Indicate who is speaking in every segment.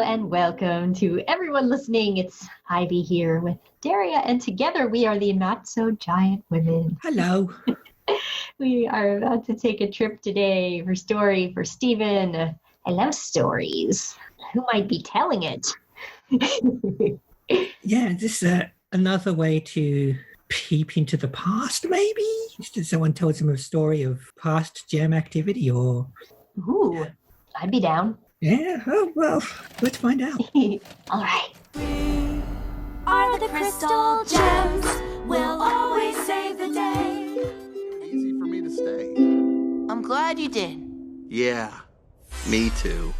Speaker 1: and welcome to everyone listening. It's Ivy here with Daria, and together we are the Not So Giant Women.
Speaker 2: Hello.
Speaker 1: We are about to take a trip today for story for Stephen. I love stories. Who might be telling it?
Speaker 2: Yeah, this is another way to peep into the past, maybe? Someone tells them a story of past jam activity or...
Speaker 1: Ooh, I'd be down.
Speaker 2: Yeah, oh, well, let's find out.
Speaker 1: All right.
Speaker 3: We are the crystal gems. We'll always save the day.
Speaker 4: Easy for me to stay.
Speaker 5: I'm glad you did.
Speaker 4: Yeah, me too.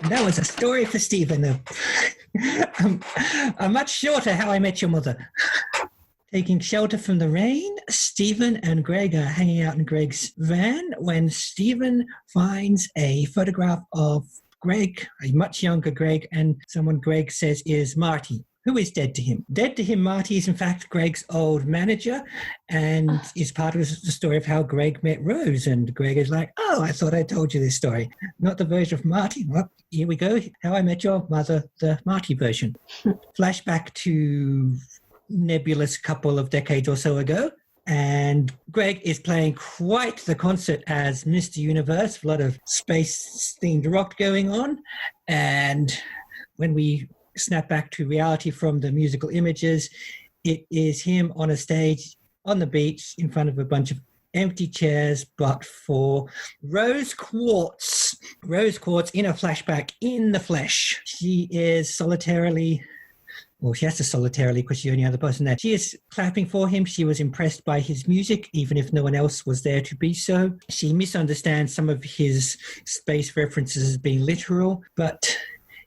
Speaker 2: That was a story for Stephen. A much shorter How I Met Your Mother. Taking shelter from the rain, Stephen and Greg are hanging out in Greg's van when Stephen finds a photograph of Greg, a much younger Greg, and someone Greg says is Marty, who is dead to him. Dead to him, Marty is in fact Greg's old manager and is part of the story of how Greg met Rose. And Greg is like, oh, I thought I told you this story. Not the version of Marty. Well, here we go. How I Met Your Mother, the Marty version. Flashback to... nebulous couple of decades or so ago, and Greg is playing quite the concert as Mr. Universe, a lot of space-themed rock going on, and when we snap back to reality from the musical images, it is him on a stage on the beach in front of a bunch of empty chairs, but for Rose Quartz in a flashback in the flesh. She is solitarily... well, she has to solitarily because she's the only other person there. She is clapping for him. She was impressed by his music, even if no one else was there to be so. She misunderstands some of his space references as being literal, but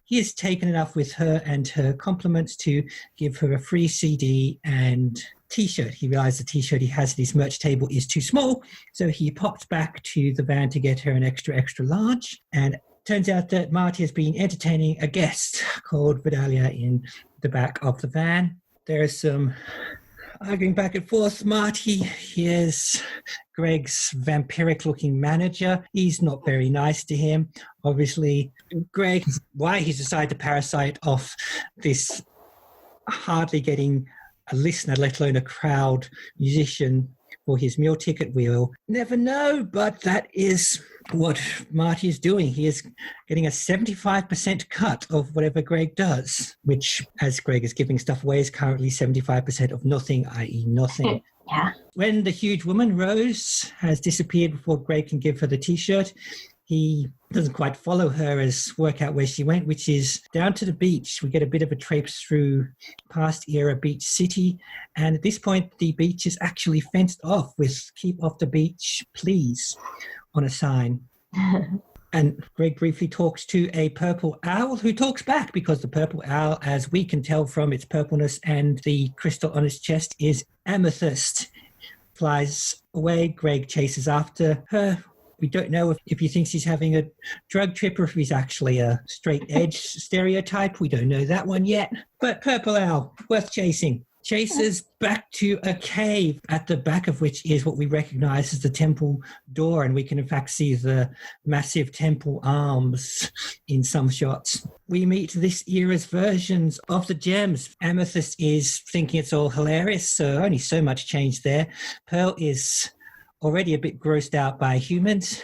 Speaker 2: he has taken enough with her and her compliments to give her a free CD and T-shirt. He realized the T-shirt he has at his merch table is too small, so he pops back to the van to get her an extra large. And turns out that Marty has been entertaining a guest called Vidalia in the back of the van. There is some arguing back and forth. Marty, here's Greg's vampiric-looking manager. He's not very nice to him. Obviously, Greg, why he's decided to parasite off this hardly getting a listener, let alone a crowd musician for his meal ticket, we'll never know, but that is what Marty is doing. He is getting a 75% cut of whatever Greg does, which, as Greg is giving stuff away, is currently 75% of nothing, i.e. nothing.
Speaker 1: Yeah.
Speaker 2: When the huge woman, Rose, has disappeared before Greg can give her the T-shirt, he doesn't quite follow her as work out where she went, which is down to the beach. We get a bit of a traipse through past era beach city. And at this point, the beach is actually fenced off with "Keep off the beach, please" on a sign. And Greg briefly talks to a purple owl who talks back because the purple owl, as we can tell from its purpleness and the crystal on its chest, is amethyst. Flies away. Greg chases after her. We don't know if he thinks he's having a drug trip or if he's actually a straight edge stereotype. We don't know that one yet. But Purple Owl, worth chasing. Chases back to a cave at the back of which is what we recognize as the temple door. And we can in fact see the massive temple arms in some shots. We meet this era's versions of the gems. Amethyst is thinking it's all hilarious, so only so much change there. Pearl is already a bit grossed out by humans.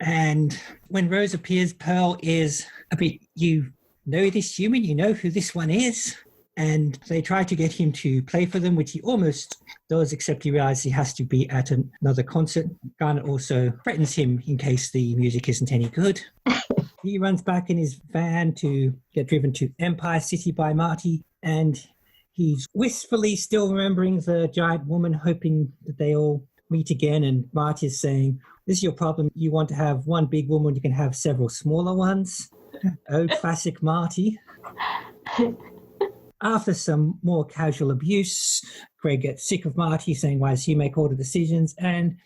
Speaker 2: And when Rose appears, Pearl is a bit, you know this human, you know who this one is. And they try to get him to play for them, which he almost does, except he realizes he has to be at another concert. Garnet also threatens him in case the music isn't any good. He runs back in his van to get driven to Empire City by Marty, and he's wistfully still remembering the giant woman, hoping that they all meet again. And Marty is saying, this is your problem. You want to have one big woman, you can have several smaller ones. Oh, classic Marty. After some more casual abuse, Greg gets sick of Marty, saying, why does he make all the decisions? And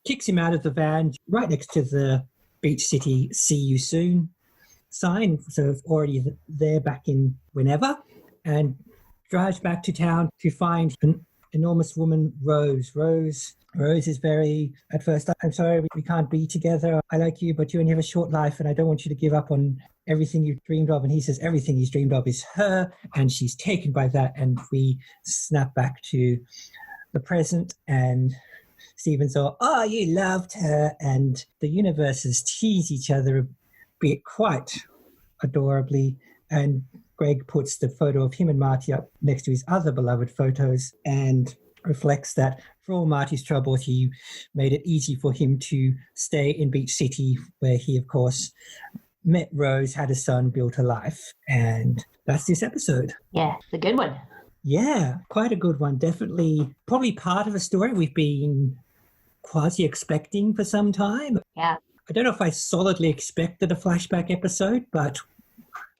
Speaker 2: kicks him out of the van right next to the Beach City "See You Soon" sign, sort of already there back in whenever, and drives back to town to find an enormous woman, Rose. Rose Rose is very, at first, I'm sorry, we can't be together. I like you, but you only have a short life, and I don't want you to give up on everything you've dreamed of. And he says everything he's dreamed of is her, and she's taken by that. And we snap back to the present, and Stephen's all, oh, you loved her. And the universes tease each other, be it quite adorably. And Greg puts the photo of him and Marty up next to his other beloved photos and reflects that for all Marty's troubles, he made it easy for him to stay in Beach City, where he, of course, met Rose, had a son, built a life. And that's this episode.
Speaker 1: Yeah, it's a good one.
Speaker 2: Yeah, quite a good one. Definitely probably part of a story we've been quasi expecting for some time.
Speaker 1: Yeah.
Speaker 2: I don't know if I solidly expected a flashback episode, but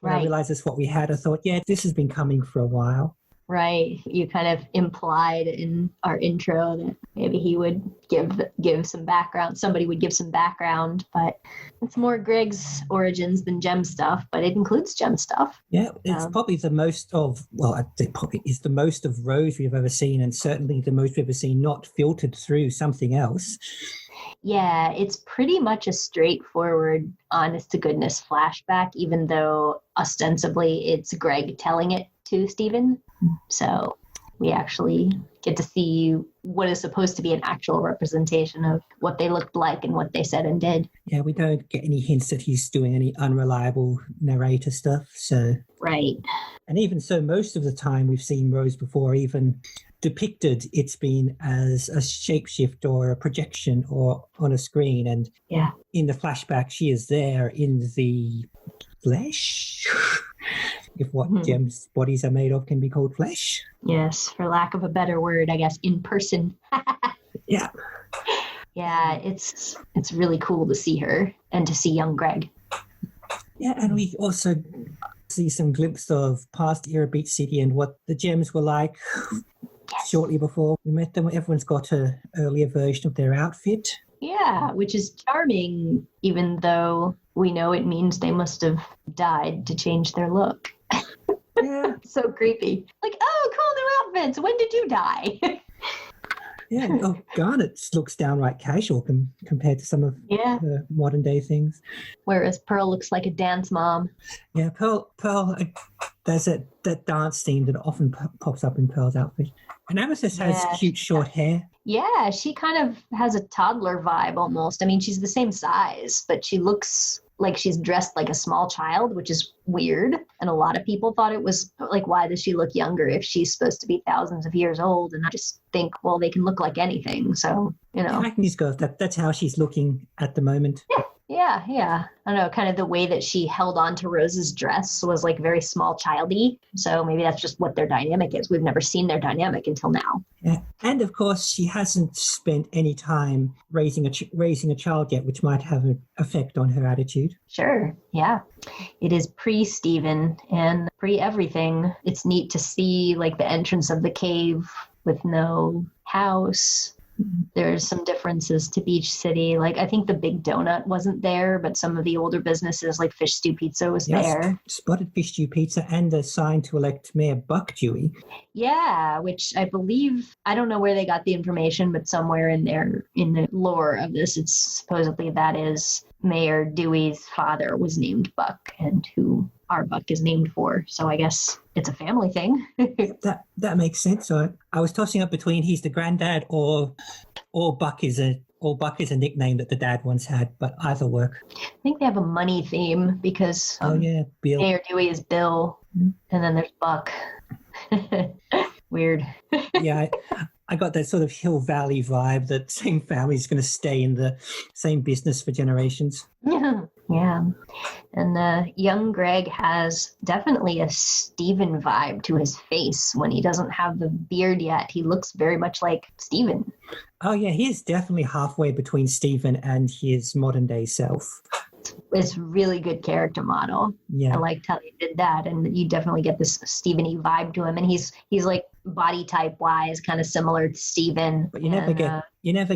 Speaker 2: when I realized that's what we had, I thought, yeah, this has been coming for a while.
Speaker 1: Right. You kind of implied in our intro that maybe he would give some background. Somebody would give some background, but it's more Greg's origins than Jem stuff, but it includes Jem stuff.
Speaker 2: Yeah, it's probably the most of, well, I'd say probably is the most of Rose we've ever seen, and certainly the most we've ever seen not filtered through something else.
Speaker 1: Yeah, it's pretty much a straightforward, honest-to-goodness flashback, even though ostensibly it's Greg telling it to Stephen. So we actually get to see what is supposed to be an actual representation of what they looked like and what they said and did.
Speaker 2: Yeah, we don't get any hints that he's doing any unreliable narrator stuff. So
Speaker 1: right.
Speaker 2: And even so, most of the time we've seen Rose before, even depicted, it's been as a shapeshift or a projection or on a screen. And
Speaker 1: yeah,
Speaker 2: in the flashback, she is there in the flesh. If what Jem's bodies are made of can be called flesh.
Speaker 1: Yes, for lack of a better word, I guess, in person.
Speaker 2: Yeah.
Speaker 1: Yeah, it's really cool to see her and to see young Greg.
Speaker 2: Yeah, and we also see some glimpse of past era Beach City and what the Gems were like shortly before we met them. Everyone's got an earlier version of their outfit. Yeah,
Speaker 1: which is charming, even though we know it means they must have died to change their look.
Speaker 2: Yeah.
Speaker 1: So creepy. Like, oh, cool new outfits. When did you die?
Speaker 2: Yeah. Oh, Garnet looks downright casual compared to some of the modern day things.
Speaker 1: Whereas Pearl looks like a dance mom.
Speaker 2: Yeah, Pearl. There's that dance theme that often pops up in Pearl's outfit. And Amethyst has cute short hair.
Speaker 1: Yeah, she kind of has a toddler vibe almost. I mean, she's the same size, but she looks like she's dressed like a small child, which is weird. And a lot of people thought it was like, why does she look younger if she's supposed to be thousands of years old? And I just think, well, they can look like anything. So, you know.
Speaker 2: I can just go, that's how she's looking at the moment.
Speaker 1: Yeah. I don't know, kind of the way that she held on to Rose's dress was like very small childy. So maybe that's just what their dynamic is. We've never seen their dynamic until now.
Speaker 2: Yeah. And of course, she hasn't spent any time raising a child yet, which might have an effect on her attitude.
Speaker 1: Sure. Yeah. It is pre-Stephen and pre-everything. It's neat to see like the entrance of the cave with no house. There's some differences to Beach City. Like, I think the Big Donut wasn't there, but some of the older businesses like Fish Stew Pizza was there. Spotted
Speaker 2: Fish Stew Pizza and a sign to elect Mayor Buck Dewey.
Speaker 1: Yeah, which I believe, I don't know where they got the information, but somewhere in there, in the lore of this, it's supposedly that is Mayor Dewey's father was named Buck and who our Buck is named for. So I guess it's a family thing.
Speaker 2: that makes sense. So I was tossing up between he's the granddad or Buck is a nickname that the dad once had, but either work.
Speaker 1: I think they have a money theme because
Speaker 2: Bill.
Speaker 1: Mayor Dewey is Bill, and then there's Buck. Weird.
Speaker 2: Yeah, I got that sort of Hill Valley vibe that same family is going to stay in the same business for generations.
Speaker 1: Yeah. And young Greg has definitely a Stephen vibe to his face. When he doesn't have the beard yet, he looks very much like Stephen.
Speaker 2: Oh, yeah, he is definitely halfway between Stephen and his modern day self.
Speaker 1: It's really good character model.
Speaker 2: Yeah.
Speaker 1: I liked how they did that. And you definitely get this Stephen-y vibe to him. And he's like body type wise, kind of similar to Stephen.
Speaker 2: But you never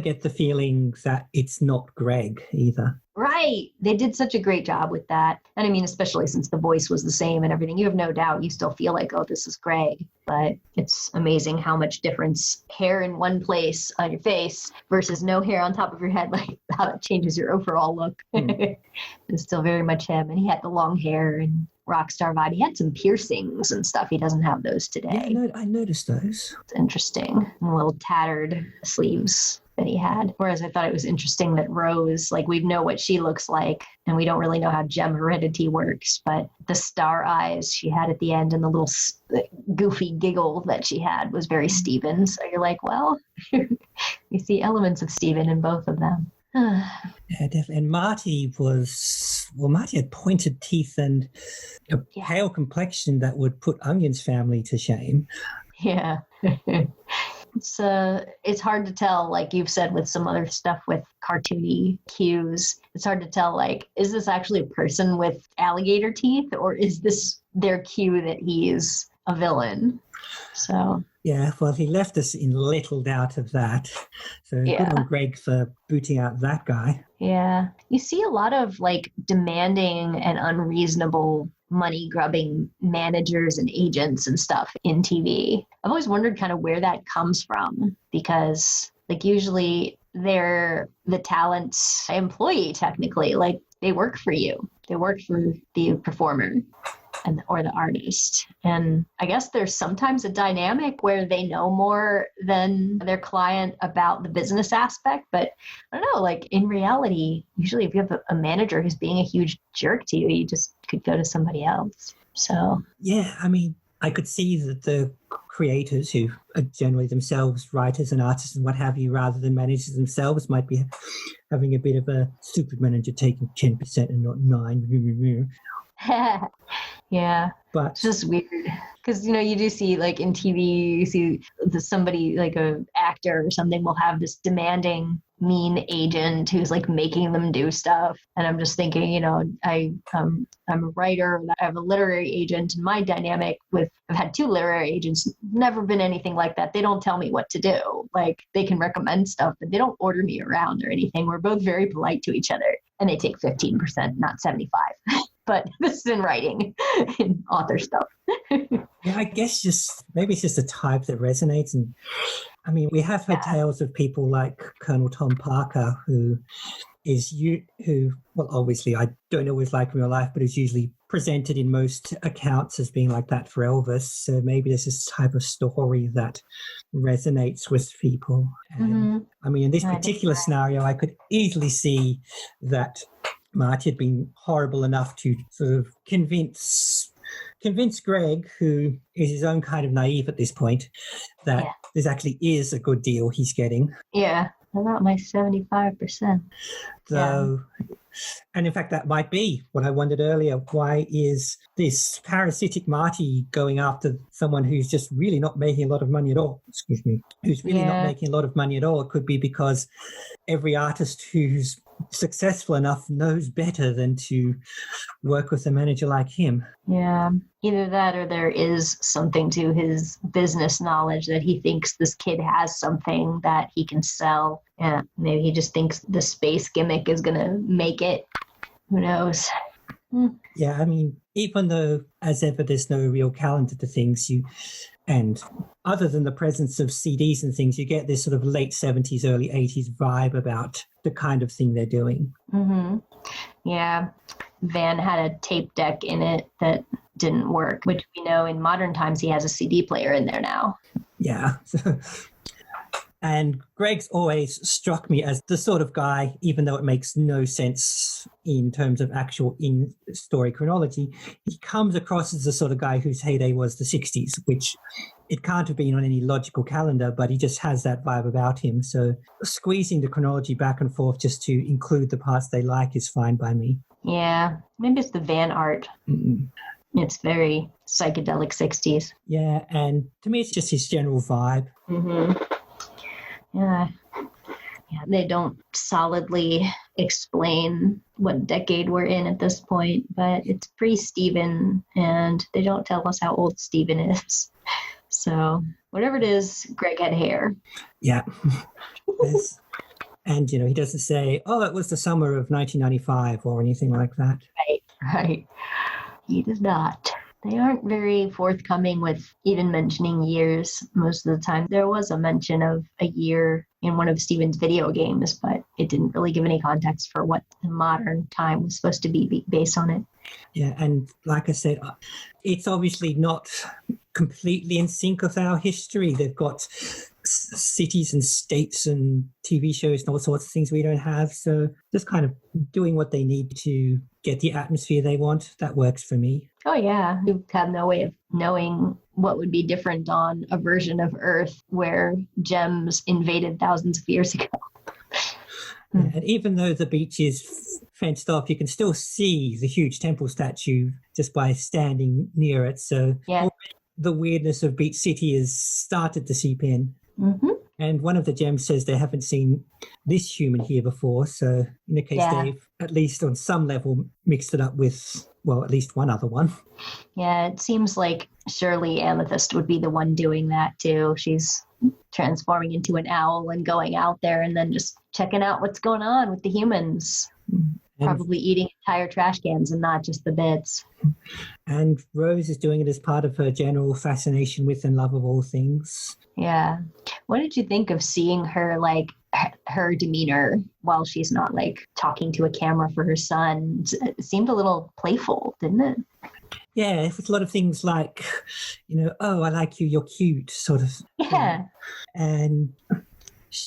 Speaker 2: get the feeling that it's not Greg either.
Speaker 1: Right. They did such a great job with that. And I mean, especially since the voice was the same and everything, you have no doubt you still feel like, oh, this is Greg. But it's amazing how much difference hair in one place on your face versus no hair on top of your head, like how that changes your overall look. It's still very much him. And he had the long hair and rockstar vibe. He had some piercings and stuff. He doesn't have those today.
Speaker 2: Yeah, no, I noticed those.
Speaker 1: It's interesting. And little tattered sleeves that he had. Whereas I thought it was interesting that Rose, like we know what she looks like and we don't really know how gem heredity works, but the star eyes she had at the end and the little goofy giggle that she had was very Steven. So you're like, well, you see elements of Steven in both of them.
Speaker 2: Yeah, definitely. And Marty had pointed teeth and a pale complexion that would put Onion's family to shame.
Speaker 1: Yeah. It's hard to tell, like you've said with some other stuff with cartoony cues. It's hard to tell, like, is this actually a person with alligator teeth or is this their cue that he's a villain? So
Speaker 2: yeah, well, he left us in little doubt of that. So good on Greg for booting out that guy.
Speaker 1: Yeah. You see a lot of like demanding and unreasonable money grubbing managers and agents and stuff in TV. I've always wondered kind of where that comes from because like usually they're the talent's employee technically, like they work for you. They work for the performer or the artist. And I guess there's sometimes a dynamic where they know more than their client about the business aspect. But I don't know, like in reality, usually if you have a manager who's being a huge jerk to you, you just could go to somebody else. So
Speaker 2: yeah, I mean, I could see that the creators who are generally themselves writers and artists and what have you, rather than managers themselves, might be having a bit of a stupid manager taking 10% and not 9%.
Speaker 1: Yeah,
Speaker 2: but
Speaker 1: it's just weird because you do see like in TV, you see somebody like a actor or something will have this demanding, mean agent who's like making them do stuff, and I'm just thinking, I'm a writer, I have a literary agent, and my dynamic with I've had 2 literary agents, never been anything like that. They don't tell me what to do. Like they can recommend stuff, but they don't order me around or anything. We're both very polite to each other, and they take 15%, not 75%. But this is in writing, in author stuff.
Speaker 2: Yeah, I guess maybe it's just a type that resonates. And I mean, we have heard tales of people like Colonel Tom Parker, who obviously I don't know what he's like in real life, but is usually presented in most accounts as being like that for Elvis. So maybe there's this type of story that resonates with people. And I mean, in this particular scenario, I could easily see that Marty had been horrible enough to sort of convince Greg, who is his own kind of naive at this point, that this actually is a good deal he's getting.
Speaker 1: Yeah, not my 75%.
Speaker 2: Though, and in fact, that might be what I wondered earlier. Why is this parasitic Marty going after someone who's just really not making a lot of money at all? Excuse me. Who's really not making a lot of money at all? It could be because every artist who's successful enough knows better than to work with a manager like him.
Speaker 1: Yeah, either that or there is something to his business knowledge that he thinks this kid has something that he can sell. Yeah, maybe he just thinks the space gimmick is going to make it. Who knows?
Speaker 2: Yeah, I mean, even though as ever there's no real calendar to things, and other than the presence of CDs and things, you get this sort of late 70s, early 80s vibe about the kind of thing they're doing.
Speaker 1: Mm-hmm. Yeah. Van had a tape deck in it that didn't work, which we know in modern times he has a CD player in there now.
Speaker 2: Yeah. And Greg's always struck me as the sort of guy, even though it makes no sense in terms of actual in-story chronology, he comes across as the sort of guy whose heyday was the 60s, which it can't have been on any logical calendar, but he just has that vibe about him. So squeezing the chronology back and forth just to include the parts they like is fine by me.
Speaker 1: Yeah, maybe it's the Van art.
Speaker 2: Mm-mm.
Speaker 1: It's very psychedelic 60s.
Speaker 2: Yeah, and to me it's just his general vibe.
Speaker 1: Mm-hmm. Yeah, they don't solidly explain what decade we're in at this point, but it's pre-Steven, and they don't tell us how old Steven is. So whatever it is, Greg had hair.
Speaker 2: Yeah. And, he doesn't say, oh, it was the summer of 1995 or anything like that.
Speaker 1: Right. He does not. They aren't very forthcoming with even mentioning years most of the time. There was a mention of a year in one of Steven's video games, but it didn't really give any context for what the modern time was supposed to be based on it.
Speaker 2: Yeah, and like I said, it's obviously not completely in sync with our history. They've got cities and states and TV shows and all sorts of things we don't have. So just kind of doing what they need to get the atmosphere they want. That works for me.
Speaker 1: Oh, yeah. You have no way of knowing what would be different on a version of Earth where gems invaded thousands of years ago.
Speaker 2: Yeah, and even though the beach is fenced off, you can still see the huge temple statue just by standing near it. So the weirdness of Beach City has started to seep in.
Speaker 1: Mm-hmm.
Speaker 2: And one of the gems says they haven't seen this human here before. So in a case they've, at least on some level, mixed it up with, well, at least one other one.
Speaker 1: Yeah, it seems like surely Amethyst would be the one doing that too. She's transforming into an owl and going out there and then just checking out what's going on with the humans. Probably eating entire trash cans and not just the bits.
Speaker 2: And Rose is doing it as part of her general fascination with and love of all things.
Speaker 1: Yeah. What did you think of seeing her, like, her demeanor while she's not, like, talking to a camera for her son? It seemed a little playful, didn't it?
Speaker 2: Yeah, it was a lot of things like, oh, I like you, you're cute, sort of.
Speaker 1: Yeah.
Speaker 2: And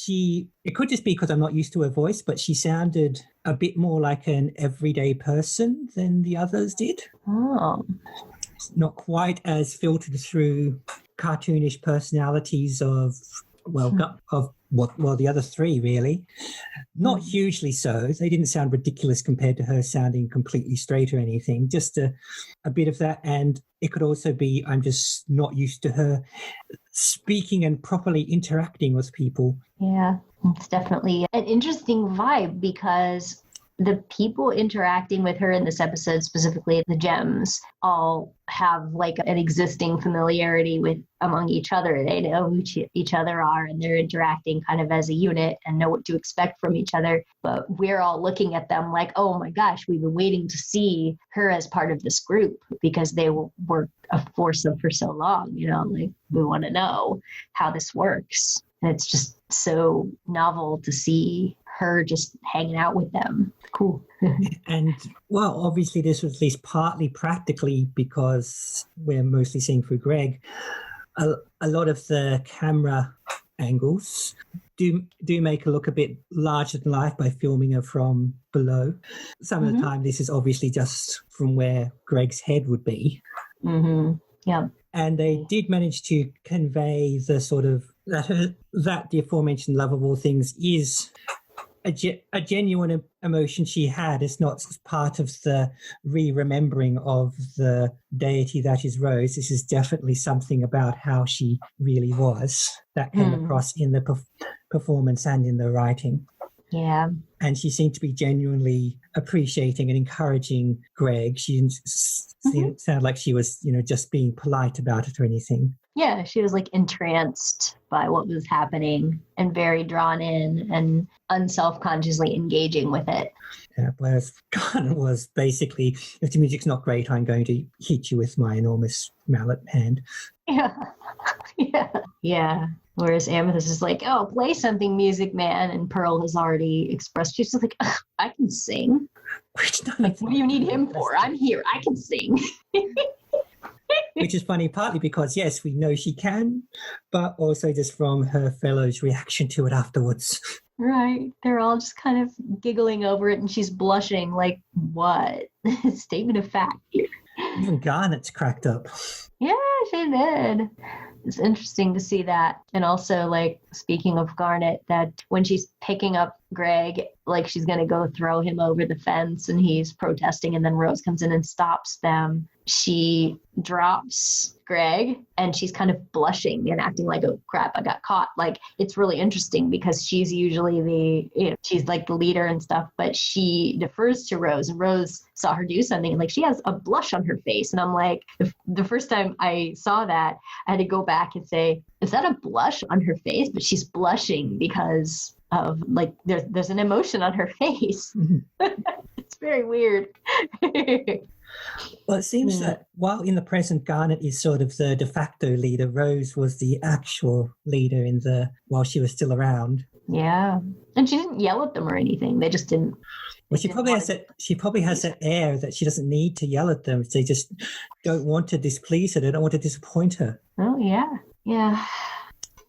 Speaker 2: it could just be because I'm not used to her voice, but she sounded a bit more like an everyday person than the others did.
Speaker 1: Oh.
Speaker 2: It's not quite as filtered through cartoonish personalities of the other three, really. Not hugely so. They didn't sound ridiculous compared to her sounding completely straight or anything. Just a bit of that. And it could also be I'm just not used to her speaking and properly interacting with people.
Speaker 1: Yeah, it's definitely an interesting vibe because the people interacting with her in this episode, specifically the gems, all have like an existing familiarity with among each other. They know who each other are and they're interacting kind of as a unit and know what to expect from each other. But we're all looking at them like, oh my gosh, we've been waiting to see her as part of this group because they were a foursome for so long, like we want to know how this works. And it's just so novel to see her just hanging out with them. Cool.
Speaker 2: And, well, obviously this was at least partly practically because we're mostly seeing through Greg. A lot of the camera angles do make her look a bit larger than life by filming her from below. Some of the time this is obviously just from where Greg's head would be.
Speaker 1: Mm-hmm. Yeah.
Speaker 2: And they did manage to convey the sort of that the aforementioned love of all things is a genuine emotion she had. It's not part of the re-remembering of the deity that is Rose. This is definitely something about how she really was that came across in the performance and in the writing.
Speaker 1: Yeah.
Speaker 2: And she seemed to be genuinely appreciating and encouraging Greg. She didn't sound like she was, just being polite about it or anything.
Speaker 1: Yeah, she was like entranced by what was happening and very drawn in and unselfconsciously engaging with it.
Speaker 2: Yeah, whereas Garnet was basically, if the music's not great, I'm going to hit you with my enormous mallet hand.
Speaker 1: Yeah. Yeah. Whereas Amethyst is like, oh, play something, Music Man. And Pearl has already expressed, she's just like, I can sing. Like, what do you need him for? I'm here. I can sing.
Speaker 2: Which is funny, partly because, yes, we know she can, but also just from her fellows' reaction to it afterwards.
Speaker 1: Right. They're all just kind of giggling over it, and she's blushing like, what? Statement of fact here.
Speaker 2: Even Garnet's cracked up.
Speaker 1: Yeah, she did. It's interesting to see that. And also, like, speaking of Garnet, that when she's picking up Greg, like she's going to go throw him over the fence and he's protesting, and then Rose comes in and stops them. She drops Greg and she's kind of blushing and acting like, oh crap, I got caught. Like, it's really interesting because she's usually she's like the leader and stuff, but she defers to Rose, and Rose saw her do something and like she has a blush on her face. And I'm like, the first time I saw that, I had to go back and say, is that a blush on her face? But she's blushing because of like there's an emotion on her face. It's very weird.
Speaker 2: Well, it seems that while in the present Garnet is sort of the de facto leader, Rose was the actual leader while she was still around.
Speaker 1: Yeah. And she didn't yell at them or anything. They just didn't.
Speaker 2: Well, she probably has that air that she doesn't need to yell at them. They just don't want to displease her. They don't want to disappoint her.
Speaker 1: Oh, yeah. Yeah.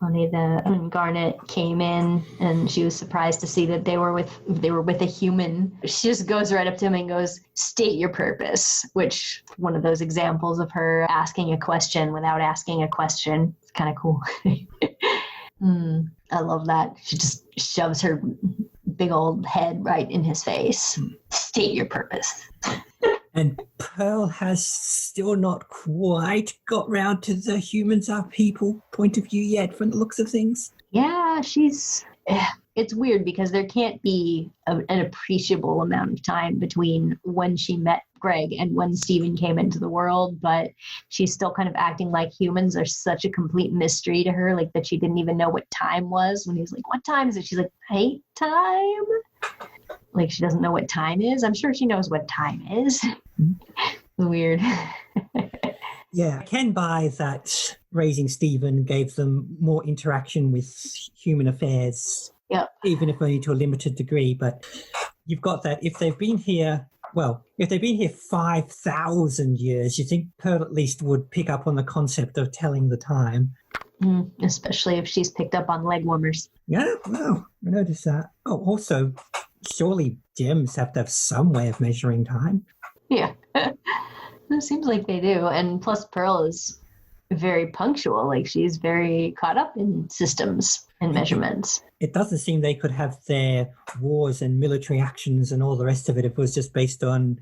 Speaker 1: Funny that when Garnet came in and she was surprised to see that they were with a human. She just goes right up to him and goes, "State your purpose," which one of those examples of her asking a question without asking a question. It's kind of cool. I love that. She just shoves her big old head right in his face. State your purpose.
Speaker 2: And Pearl has still not quite got round to the humans are people point of view yet from the looks of things.
Speaker 1: Yeah, it's weird because there can't be an appreciable amount of time between when she met Greg and when Steven came into the world, but she's still kind of acting like humans are such a complete mystery to her, like that she didn't even know what time was when he was like, "What time is it?" She's like, "Hate time?" Like she doesn't know what time is. I'm sure she knows what time is. Weird.
Speaker 2: Yeah, I can buy that raising Steven gave them more interaction with human affairs.
Speaker 1: Yep.
Speaker 2: Even if only to a limited degree. But you've got that if they've been here 5,000 years, you think Pearl at least would pick up on the concept of telling the time.
Speaker 1: Especially if she's picked up on leg warmers.
Speaker 2: Yeah, no, I noticed that. Oh, also, surely gems have to have some way of measuring time.
Speaker 1: Yeah. It seems like they do. And plus Pearl is very punctual. Like she's very caught up in systems and measurements.
Speaker 2: It doesn't seem they could have their wars and military actions and all the rest of it if it was just based on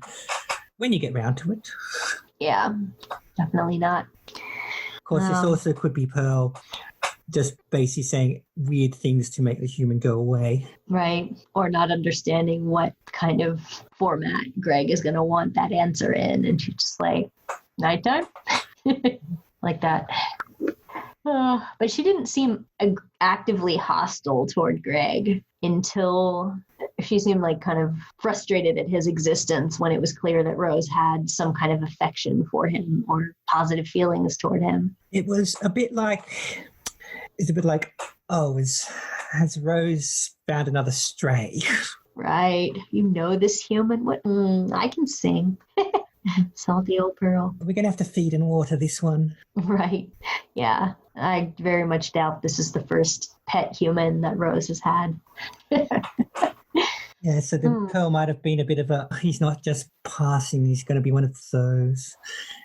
Speaker 2: when you get round to it.
Speaker 1: Yeah, definitely not.
Speaker 2: Of course, this also could be Pearl just basically saying weird things to make the human go away. Right.
Speaker 1: Or not understanding what kind of format Greg is going to want that answer in. And she's just like, nighttime? Like that. But she didn't seem actively hostile toward Greg until she seemed like kind of frustrated at his existence when it was clear that Rose had some kind of affection for him or positive feelings toward him.
Speaker 2: It was a bit like, has Rose found another stray?
Speaker 1: Right. You know this human? What? I can sing. Salty old Pearl.
Speaker 2: We're going to have to feed and water this one.
Speaker 1: Right. Yeah. I very much doubt this is the first pet human that Rose has had.
Speaker 2: Yeah, so the Pearl might have been a bit of he's not just passing, he's going to be one of those.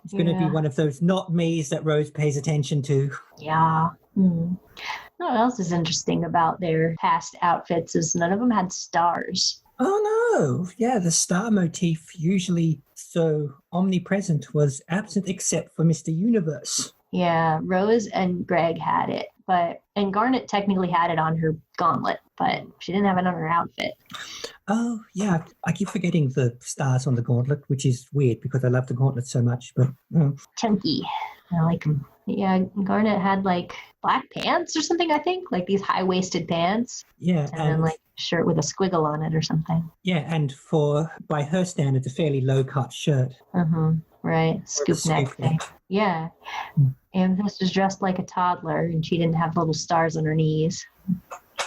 Speaker 2: It's going to be one of those not me's that Rose pays attention to.
Speaker 1: Yeah. What else is interesting about their past outfits is none of them had stars.
Speaker 2: Oh, no. Yeah, the star motif, usually so omnipresent, was absent except for Mr. Universe.
Speaker 1: Yeah, Rose and Greg had it, and Garnet technically had it on her gauntlet, but she didn't have it on her outfit.
Speaker 2: Oh, yeah. I keep forgetting the stars on the gauntlet, which is weird because I love the gauntlet so much, but...
Speaker 1: Chunky. I like them. Yeah, Garnet had like black pants or something, I think, like these high-waisted pants.
Speaker 2: Yeah.
Speaker 1: And then like a shirt with a squiggle on it or something.
Speaker 2: Yeah, and by her standards, a fairly low-cut shirt.
Speaker 1: Right. Scoop neck thing. Yeah. Amethyst was dressed like a toddler, and she didn't have little stars on her knees.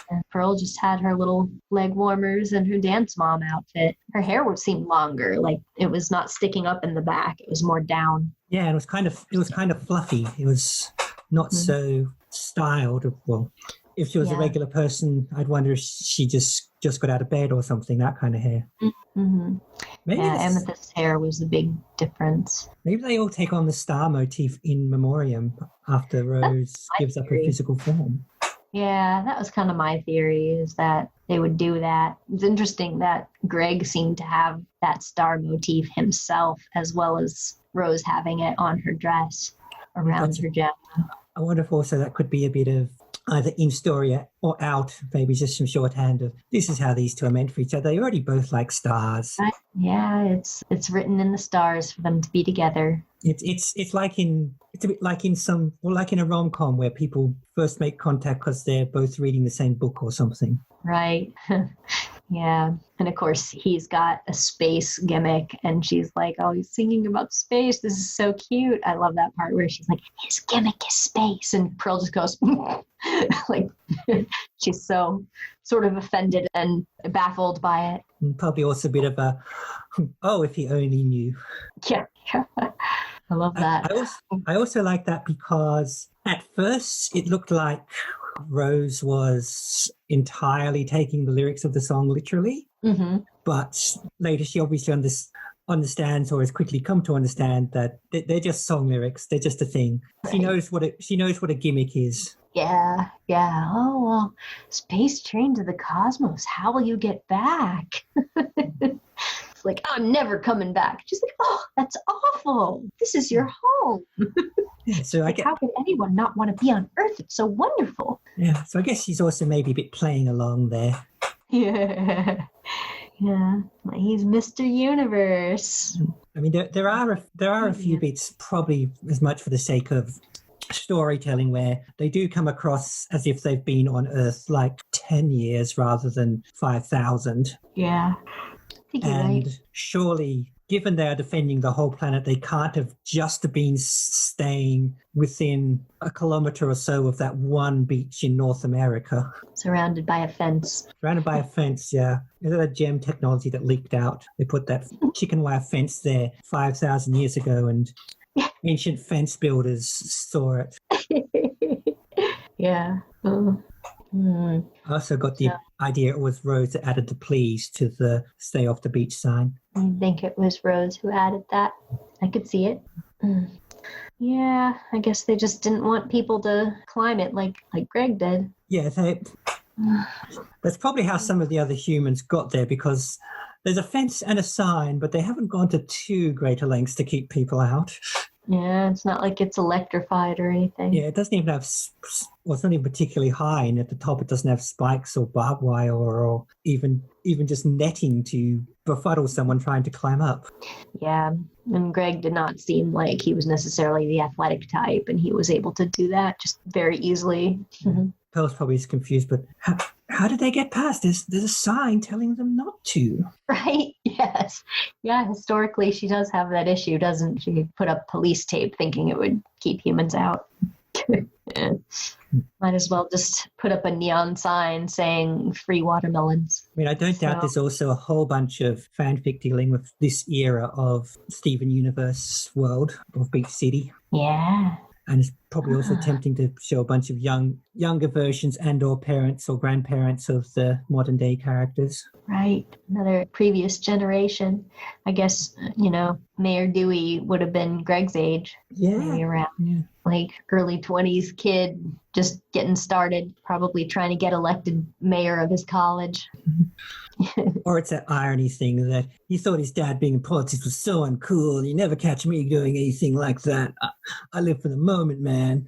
Speaker 1: And Pearl just had her little leg warmers and her dance mom outfit. Her hair would seem longer, like it was not sticking up in the back; it was more down.
Speaker 2: Yeah, and it was kind of fluffy. It was not so styled. Well, if she was a regular person, I'd wonder if she just got out of bed or something. That kind of hair. Maybe
Speaker 1: Amethyst's hair was the big difference.
Speaker 2: Maybe they all take on the star motif in memoriam after Rose gives up her physical form.
Speaker 1: Yeah, that was kind of my theory, is that they would do that. It's interesting that Greg seemed to have that star motif himself, as well as Rose having it on her dress around her gem.
Speaker 2: I wonder if also that could be a bit of either in story or out, maybe just some shorthand of this is how these two are meant for each other. They already both like stars.
Speaker 1: Yeah, it's written in the stars for them to be together.
Speaker 2: It's a bit like in a rom-com where people first make contact because they're both reading the same book or something.
Speaker 1: Right. Yeah. And of course, he's got a space gimmick, and she's like, oh, he's singing about space. This is so cute. I love that part where she's like, his gimmick is space. And Pearl just goes, like, she's so sort of offended and baffled by it.
Speaker 2: And probably also a bit of a, oh, if he only knew.
Speaker 1: Yeah. I love that.
Speaker 2: I also like that because at first it looked like Rose was entirely taking the lyrics of the song literally, but later she obviously understands or has quickly come to understand that they're just song lyrics. They're just a thing. Right. She knows what a gimmick is.
Speaker 1: Yeah. Oh, well, space train to the cosmos. How will you get back? It's like, I'm never coming back. She's like, oh, that's awful. This is your home.
Speaker 2: Yeah, so
Speaker 1: like, how can anyone not want to be on Earth? It's so wonderful.
Speaker 2: Yeah, so I guess she's also maybe a bit playing along there.
Speaker 1: Yeah. He's Mr. Universe.
Speaker 2: I mean, there are a few bits, probably as much for the sake of storytelling, where they do come across as if they've been on Earth like 10 years rather than 5,000.
Speaker 1: Yeah.
Speaker 2: And surely, given they are defending the whole planet, they can't have just been staying within a kilometre or so of that one beach in North America.
Speaker 1: Surrounded by a fence.
Speaker 2: Surrounded by a fence, yeah. Is that a gem technology that leaked out? They put that chicken wire fence there 5,000 years ago, and ancient fence builders saw it.
Speaker 1: Yeah.
Speaker 2: I also got the idea it was Rose that added the please to the stay off the beach sign.
Speaker 1: I think it was Rose who added that. I could see it. Yeah, I guess they just didn't want people to climb it like Greg did.
Speaker 2: Yeah, that's probably how some of the other humans got there, because there's a fence and a sign, but they haven't gone to too great a lengths to keep people out.
Speaker 1: Yeah, it's not like it's electrified or anything.
Speaker 2: Yeah, it doesn't even have, well, it's not even particularly high, and at the top it doesn't have spikes or barbed wire or even just netting to befuddle someone trying to climb up.
Speaker 1: Yeah, and Greg did not seem like he was necessarily the athletic type, and he was able to do that just very easily.
Speaker 2: Pearl's probably just confused, but how did they get past this? There's a sign telling them not to.
Speaker 1: Right? Yes. Yeah, historically she does have that issue, doesn't she? Put up police tape thinking it would keep humans out. Yeah. Might as well just put up a neon sign saying free watermelons.
Speaker 2: I mean, I don't doubt there's also a whole bunch of fanfic dealing with this era of Steven Universe world of Beach City.
Speaker 1: Yeah.
Speaker 2: And it's probably also tempting to show a bunch of younger versions and or parents or grandparents of the modern day characters.
Speaker 1: Right. Another previous generation. I guess, Mayor Dewey would have been Greg's age.
Speaker 2: Yeah.
Speaker 1: Maybe around like early 20s kid, just getting started, probably trying to get elected mayor of his college.
Speaker 2: Or it's that irony thing that he thought his dad being in politics was so uncool. You never catch me doing anything like that. I live for the moment, man.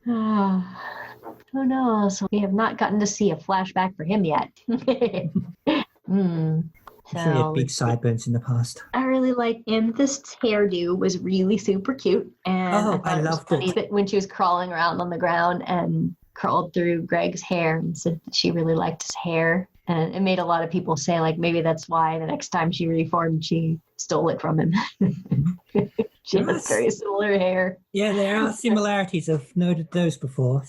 Speaker 1: Who knows? We have not gotten to see a flashback for him yet.
Speaker 2: I'm sure he had big sideburns in the past.
Speaker 1: I really like Amethyst's hairdo was really super cute. And
Speaker 2: I loved it.
Speaker 1: That when she was crawling around on the ground and crawled through Greg's hair and said that she really liked his hair. And it made a lot of people say, like, maybe that's why the next time she reformed, she stole it from him. She has very similar hair.
Speaker 2: Yeah, there are similarities. I've noted those before.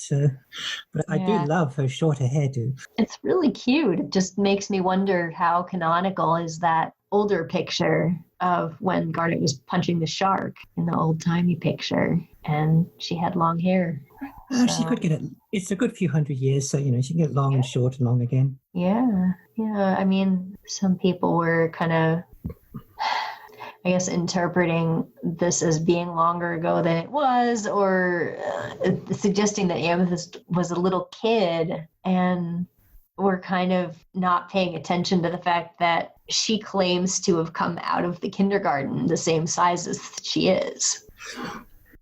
Speaker 2: But I do love her shorter hairdo.
Speaker 1: It's really cute. It just makes me wonder how canonical is that older picture of when Garnet was punching the shark in the old-timey picture, and she had long hair.
Speaker 2: She could get it. It's a good few hundred years, so, she can get long and short and long again.
Speaker 1: Yeah. I mean, some people were kind of, I guess, interpreting this as being longer ago than it was, or suggesting that Amethyst was a little kid, and we're kind of not paying attention to the fact that she claims to have come out of the kindergarten the same size as she is.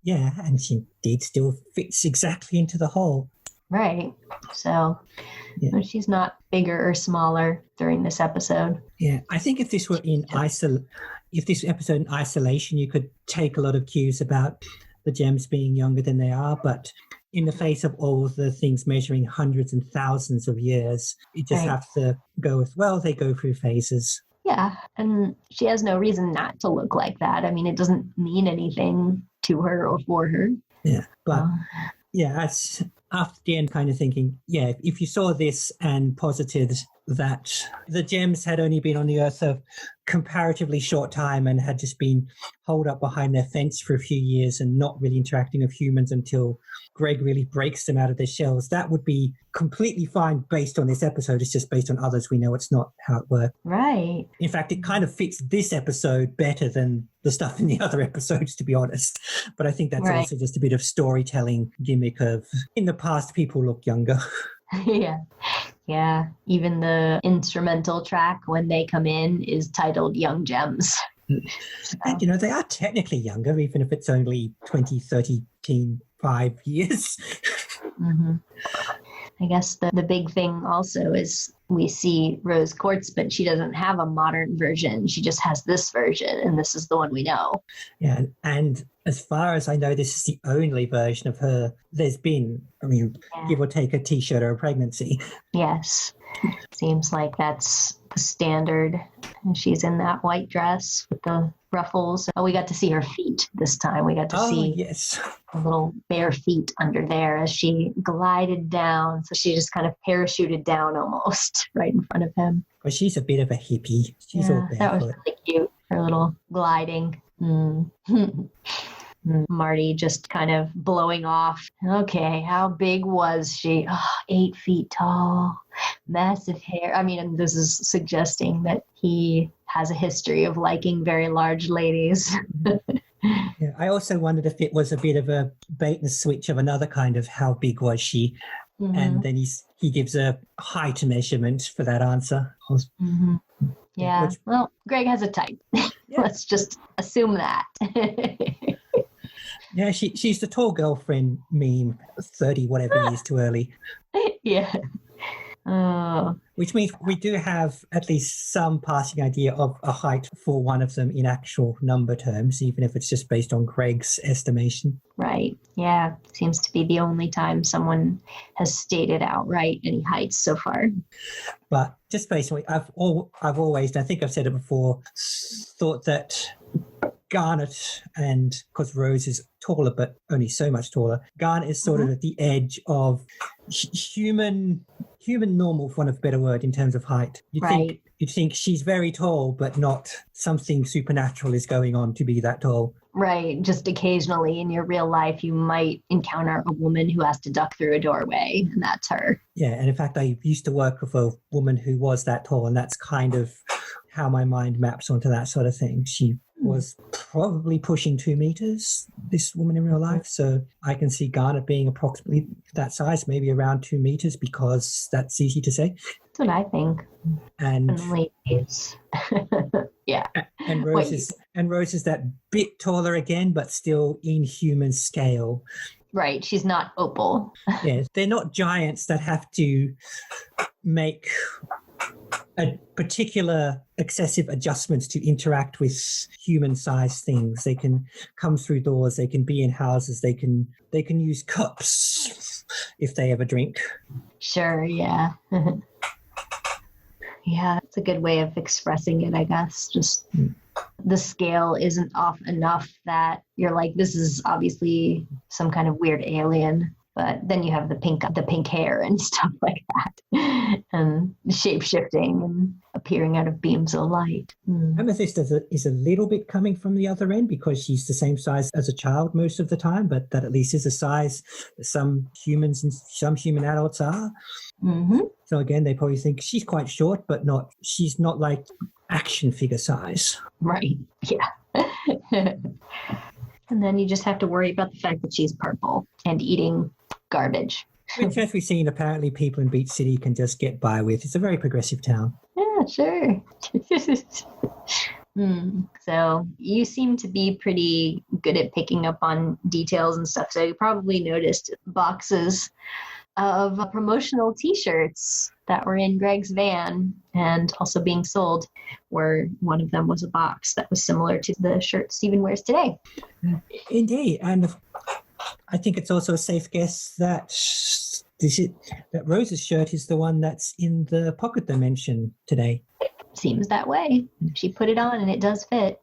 Speaker 2: Yeah, and she indeed still fits exactly into the hole.
Speaker 1: Right. So
Speaker 2: Yeah.
Speaker 1: she's not bigger or smaller during this episode.
Speaker 2: Yeah, I think if this were if this episode in isolation, you could take a lot of cues about the gems being younger than they are, but in the face of all the things measuring hundreds and thousands of years, you just
Speaker 1: Right.
Speaker 2: have to go with, well, they go through phases.
Speaker 1: Yeah. And she has no reason not to look like that. I mean, it doesn't mean anything to her or for her.
Speaker 2: Yeah, but yeah, it's after the end kind of thinking, yeah, if you saw this and posited that the gems had only been on the Earth a comparatively short time and had just been holed up behind their fence for a few years and not really interacting with humans until Greg really breaks them out of their shells, that would be completely fine based on this episode. It's just based on others. We know it's not how it works.
Speaker 1: Right.
Speaker 2: In fact, it kind of fits this episode better than the stuff in the other episodes, to be honest. But I think that's
Speaker 1: Right.
Speaker 2: also just a bit of storytelling gimmick of, in the past, people look younger.
Speaker 1: Yeah. Yeah. Even the instrumental track when they come in is titled Young Gems.
Speaker 2: And, you know, they are technically younger, even if it's only 20, 30, 5 years.
Speaker 1: Mm-hmm. I guess the big thing also is we see Rose Quartz, but she doesn't have a modern version. She just has this version, and this is the one we know.
Speaker 2: Yeah, and as far as I know, this is the only version of her there's been. I mean, give or take a T-shirt or a pregnancy.
Speaker 1: Yes. Seems like that's the standard. And she's in that white dress with the ruffles. Oh, we got to see her feet this time. We got to see
Speaker 2: yes,
Speaker 1: the little bare feet under there as she glided down. So she just kind of parachuted down almost right in front of him.
Speaker 2: Well, she's a bit of a hippie. She's all barefoot.
Speaker 1: That was really cute. Her little gliding. Marty just kind of blowing off. Okay, how big was she? 8 feet tall, massive hair. I mean, this is suggesting that he has a history of liking very large ladies.
Speaker 2: Yeah, I also wondered if it was a bit of a bait and switch of another kind of how big was she, and then he gives a height measurement for that answer.
Speaker 1: Yeah, well, Greg has a type. Let's just assume that.
Speaker 2: Yeah, she's the tall girlfriend meme, 30 whatever years too early.
Speaker 1: Yeah.
Speaker 2: Which means we do have at least some passing idea of a height for one of them in actual number terms, even if it's just based on Greg's estimation.
Speaker 1: Right. Yeah. Seems to be the only time someone has stated outright any heights so far.
Speaker 2: But just basically, I've always, and I think I've said it before, thought that Garnet, and because Rose is taller but only so much taller, Garnet is sort of at the edge of human normal, for want of a better word, in terms of height. You'd think she's very tall, but not something supernatural is going on to be that tall.
Speaker 1: Right. Just occasionally in your real life, you might encounter a woman who has to duck through a doorway, and that's her.
Speaker 2: Yeah, and in fact, I used to work with a woman who was that tall, and that's kind of how my mind maps onto that sort of thing. She was probably pushing 2 meters, this woman in real life. So I can see Garnet being approximately that size, maybe around 2 meters, because that's easy to say.
Speaker 1: That's what I think.
Speaker 2: And
Speaker 1: ladies. Yeah.
Speaker 2: And Rose is that bit taller again, but still in human scale.
Speaker 1: Right. She's not Opal.
Speaker 2: Yeah, they're not giants that have to make a particular excessive adjustments to interact with human-sized things. They can come through doors. They can be in houses. They can use cups if they ever drink.
Speaker 1: Sure. Yeah. Yeah, that's a good way of expressing it, I guess. Just the scale isn't off enough that you're like, this is obviously some kind of weird alien. But then you have the pink hair and stuff like that, and shape-shifting and appearing out of beams of light.
Speaker 2: Amethyst is a little bit coming from the other end because she's the same size as a child most of the time, but that at least is a size that some humans and some human adults are.
Speaker 1: Mm-hmm.
Speaker 2: So again, they probably think she's quite short, but she's not like action figure size.
Speaker 1: Right, yeah. And then you just have to worry about the fact that she's purple and eating garbage.
Speaker 2: Which, as we've seen, apparently people in Beach City can just get by with. It's a very progressive town.
Speaker 1: Yeah, sure. So you seem to be pretty good at picking up on details and stuff. So you probably noticed boxes of promotional t-shirts that were in Greg's van and also being sold, where one of them was a box that was similar to the shirt Stephen wears today.
Speaker 2: Indeed. And I think it's also a safe guess that that Rose's shirt is the one that's in the pocket dimension today.
Speaker 1: Seems that way. She put it on and it does fit.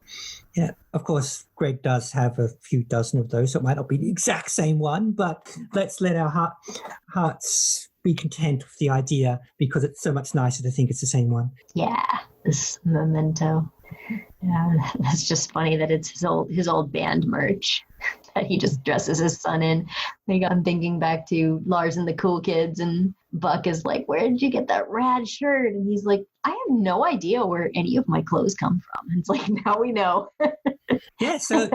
Speaker 2: Yeah, of course, Greg does have a few dozen of those, so it might not be the exact same one, but let's let our hearts be content with the idea, because it's so much nicer to think it's the same one.
Speaker 1: Yeah, this memento. Yeah, that's just funny that it's his old band merch that he just dresses his son in. Like, I'm thinking back to Lars and the Cool Kids, and Buck is like, "Where did you get that rad shirt?" And he's like, "I have no idea where any of my clothes come from." And it's like, now we know.
Speaker 2: Yeah, so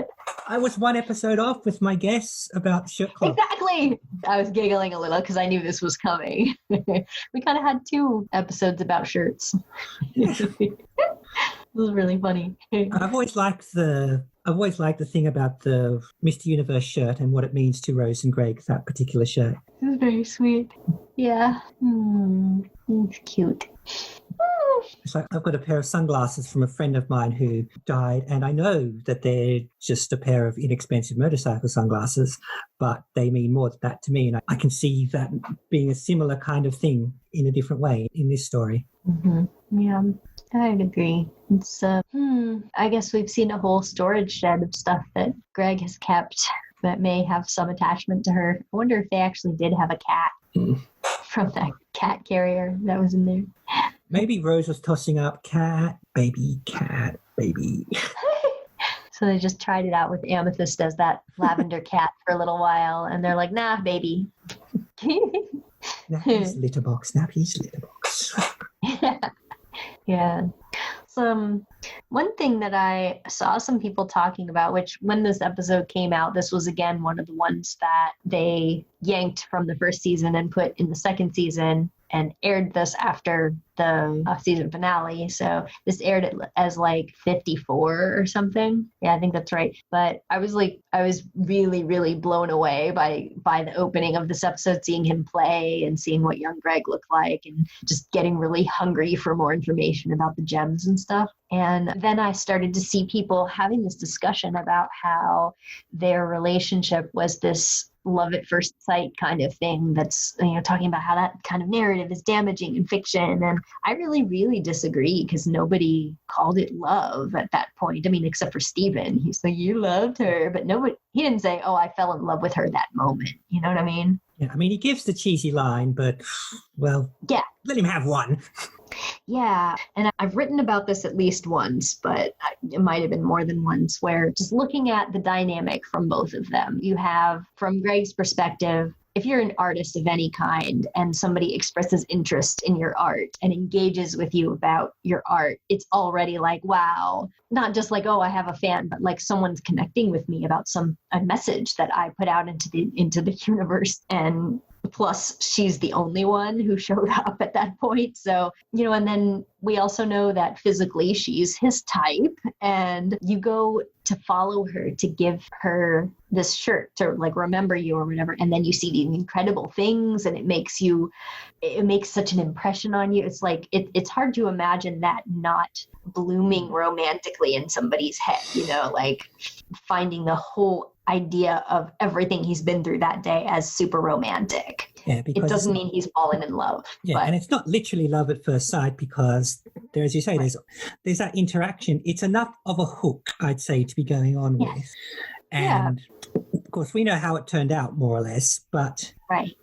Speaker 2: I was one episode off with my guess about shirt club.
Speaker 1: Exactly. I was giggling a little because I knew this was coming. We kind of had 2 episodes about shirts. It was really funny.
Speaker 2: I've always liked the thing about the Mr. Universe shirt and what it means to Rose and Greg, that particular shirt.
Speaker 1: It was very sweet. Yeah. It's cute.
Speaker 2: It's like, I've got a pair of sunglasses from a friend of mine who died, and I know that they're just a pair of inexpensive motorcycle sunglasses, but they mean more than that to me, and I can see that being a similar kind of thing in a different way in this story.
Speaker 1: Mm-hmm. Yeah, I'd agree. It's I guess we've seen a whole storage shed of stuff that Greg has kept that may have some attachment to her. I wonder if they actually did have a cat from that cat carrier that was in there.
Speaker 2: Maybe Rose was tossing up cat, baby.
Speaker 1: So they just tried it out with Amethyst as that lavender cat for a little while, and they're like, "Nah, baby."
Speaker 2: Nappy's litter box.
Speaker 1: Yeah. So one thing that I saw some people talking about, which when this episode came out, this was again one of the ones that they yanked from the first season and put in the second season and aired this after the season finale. So this aired it as like 54 or something. Yeah, I think that's right. But I was really, really blown away by the opening of this episode, seeing him play and seeing what young Greg looked like, and just getting really hungry for more information about the gems and stuff. And then I started to see people having this discussion about how their relationship was this love at first sight kind of thing, that's, talking about how that kind of narrative is damaging in fiction. And I really, really disagree, because nobody called it love at that point. I mean, except for Stephen. He's like, "You loved her," but he didn't say, "Oh, I fell in love with her that moment." You know what I mean?
Speaker 2: Yeah, I mean, he gives the cheesy line, but, well,
Speaker 1: yeah,
Speaker 2: let him have one.
Speaker 1: Yeah, and I've written about this at least once, but it might have been more than once, where just looking at the dynamic from both of them, you have, from Greg's perspective, if you're an artist of any kind and somebody expresses interest in your art and engages with you about your art, it's already like, wow, not just like, "Oh, I have a fan," but like someone's connecting with me about a message that I put out into the universe. And plus, she's the only one who showed up at that point. So, and then we also know that physically she's his type, and you go to follow her to give her this shirt to like remember you or whatever. And then you see these incredible things, and it makes such an impression on you. It's like, it's hard to imagine that not blooming romantically in somebody's head, like finding the whole idea of everything he's been through that day as super romantic.
Speaker 2: Yeah, because
Speaker 1: it doesn't mean he's fallen in love.
Speaker 2: Yeah,
Speaker 1: but.
Speaker 2: And it's not literally love at first sight, because there, as you say, there's that interaction. It's enough of a hook, I'd say, to be going on with. And of course, we know how it turned out, more or less, but
Speaker 1: right.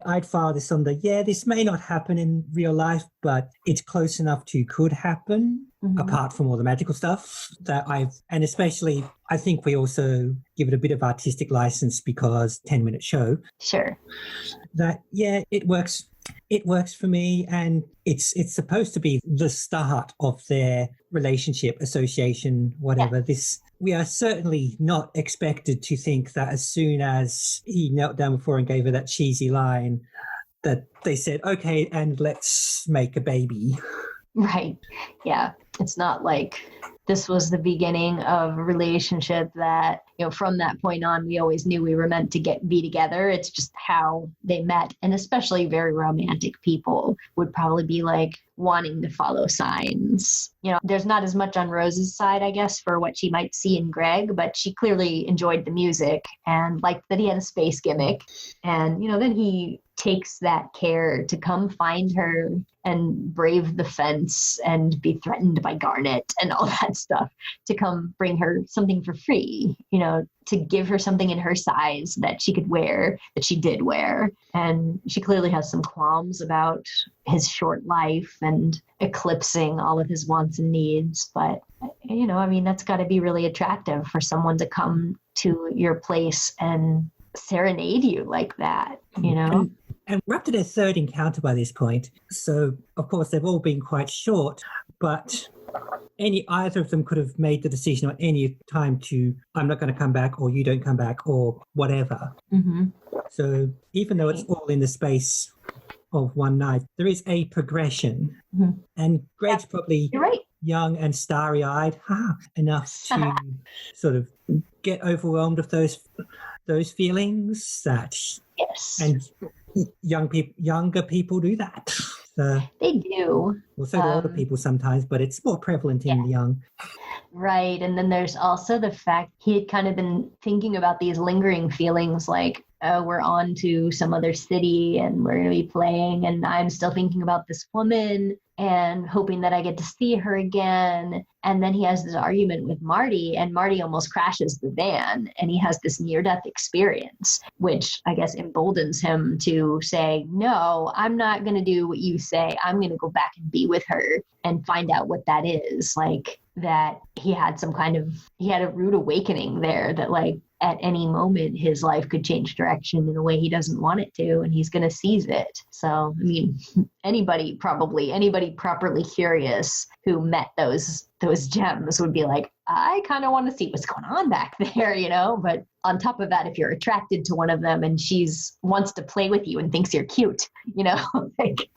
Speaker 2: I'd file this on this may not happen in real life, but it's close enough to could happen, apart from all the magical stuff and especially, I think we also give it a bit of artistic license, because 10-minute show.
Speaker 1: Sure.
Speaker 2: That, it works. It works for me, and it's supposed to be the start of their relationship, association, whatever. Yeah. We are certainly not expected to think that as soon as he knelt down before and gave her that cheesy line, that they said, "Okay, and let's make a baby."
Speaker 1: Right. Yeah. It's not like this was the beginning of a relationship that, from that point on, we always knew we were meant to be together. It's just how they met. And especially very romantic people would probably be like wanting to follow signs. There's not as much on Rose's side, I guess, for what she might see in Greg, but she clearly enjoyed the music and liked that he had a space gimmick. And, then he takes that care to come find her and brave the fence and be threatened by Garnet and all that stuff to come bring her something for free, to give her something in her size that she could wear, that she did wear. And she clearly has some qualms about his short life and eclipsing all of his wants and needs. But, that's got to be really attractive for someone to come to your place and serenade you like that,
Speaker 2: And we're up to their third encounter by this point. So, of course, they've all been quite short, but either of them could have made the decision at any time to, I'm not going to come back, or you don't come back, or whatever.
Speaker 1: Mm-hmm.
Speaker 2: So even though it's all in the space of one night, there is a progression. Mm-hmm. And Greg's probably young and starry-eyed enough to sort of get overwhelmed with those feelings that...
Speaker 1: Yes.
Speaker 2: And younger people do that. So,
Speaker 1: they do.
Speaker 2: Well, so do older people sometimes, but it's more prevalent in the young.
Speaker 1: Right. And then there's also the fact he had kind of been thinking about these lingering feelings like, oh, we're on to some other city and we're going to be playing. And I'm still thinking about this woman and hoping that I get to see her again. And then he has this argument with Marty, and Marty almost crashes the van, and he has this near-death experience, which I guess emboldens him to say, no, I'm not going to do what you say. I'm going to go back and be with her and find out what that is. Like that he had a rude awakening there that like at any moment his life could change direction in a way he doesn't want it to, and he's going to seize it. So, I mean, anybody properly curious who met those gems would be like, I kind of want to see what's going on back there, but on top of that, if you're attracted to one of them and she's wants to play with you and thinks you're cute, like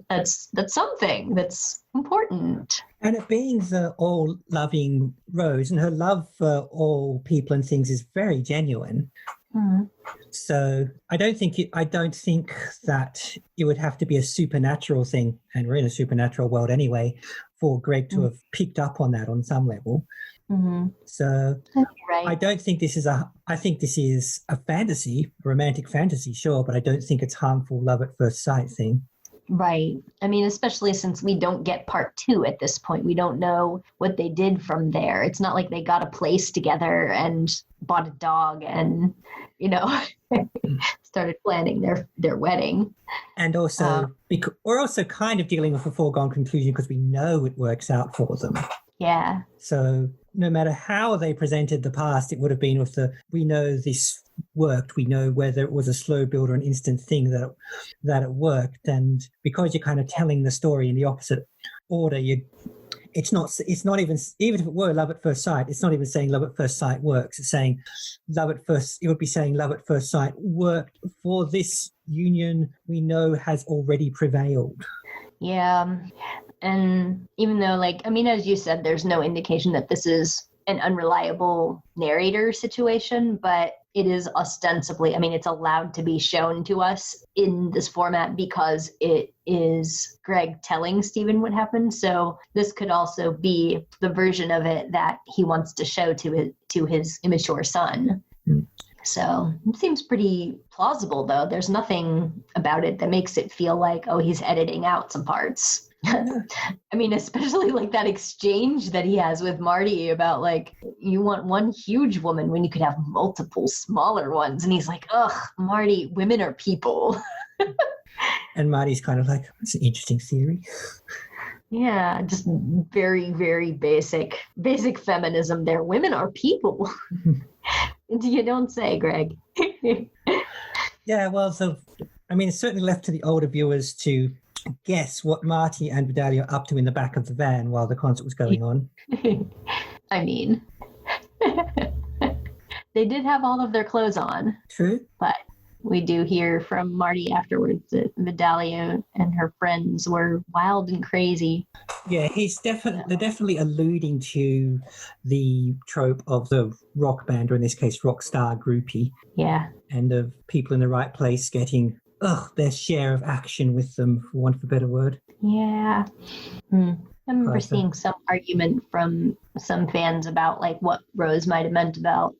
Speaker 1: that's something that's important.
Speaker 2: And it being the all-loving Rose, and her love for all people and things is very genuine.
Speaker 1: Mm-hmm.
Speaker 2: So I don't think that it would have to be a supernatural thing, and we're in a supernatural world anyway, for Greg to have picked up on that on some level.
Speaker 1: Mm-hmm.
Speaker 2: So
Speaker 1: right.
Speaker 2: I don't think I think this is a fantasy, a romantic fantasy, sure, but I don't think it's harmful love at first sight thing.
Speaker 1: Right. I mean, especially since we don't get part 2 at this point. We don't know what they did from there. It's not like they got a place together and bought a dog and, started planning their wedding.
Speaker 2: And also, we're also kind of dealing with a foregone conclusion because we know it works out for them.
Speaker 1: Yeah.
Speaker 2: So no matter how they presented the past, it would have been we know this worked. We know whether it was a slow build or an instant thing that it worked. And because you're kind of telling the story in the opposite order, it's not even if it were love at first sight, it's not even saying love at first sight works. It's saying it would be saying love at first sight worked for this union we know has already prevailed.
Speaker 1: Yeah. And even though, as you said, there's no indication that this is an unreliable narrator situation, but it is ostensibly, it's allowed to be shown to us in this format because it is Greg telling Stephen what happened. So this could also be the version of it that he wants to show to his immature son. Mm. So it seems pretty plausible, though. There's nothing about it that makes it feel like, oh, he's editing out some parts. Especially like that exchange that he has with Marty about you want one huge woman when you could have multiple smaller ones. And he's like, ugh, Marty, women are people.
Speaker 2: And Marty's kind of like, that's an interesting theory.
Speaker 1: Yeah, just very, very basic feminism there. Women are people. You don't say, Greg.
Speaker 2: Yeah, well, so, it's certainly left to the older viewers to guess what Marty and Daria are up to in the back of the van while the concert was going on.
Speaker 1: They did have all of their clothes on.
Speaker 2: True.
Speaker 1: But we do hear from Marty afterwards that Vidalia and her friends were wild and crazy.
Speaker 2: Yeah, they're definitely alluding to the trope of the rock band, or in this case, rockstar groupie,
Speaker 1: Yeah.
Speaker 2: and of people in the right place getting their share of action with them, for want of a better word.
Speaker 1: Yeah. I remember
Speaker 2: Right,
Speaker 1: seeing some argument from some fans about like what Rose might have meant about,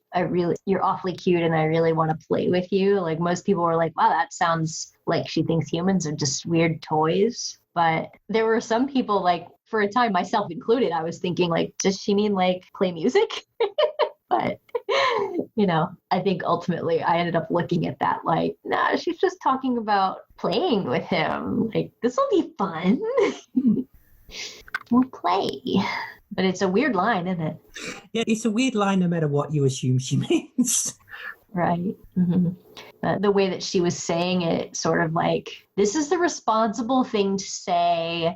Speaker 1: you're awfully cute and I really want to play with you. Like most people were like, wow, that sounds like she thinks humans are just weird toys. But there were some people, like for a time, myself included, I was thinking like, does she mean like play music? But, I think ultimately I ended up looking at that like, nah, she's just talking about playing with him. Like, this will be fun. We'll play. But it's a weird line, isn't it?
Speaker 2: Yeah, it's a weird line no matter what you assume she means.
Speaker 1: Right. Mm-hmm. The way that she was saying it, sort of like, this is the responsible thing to say.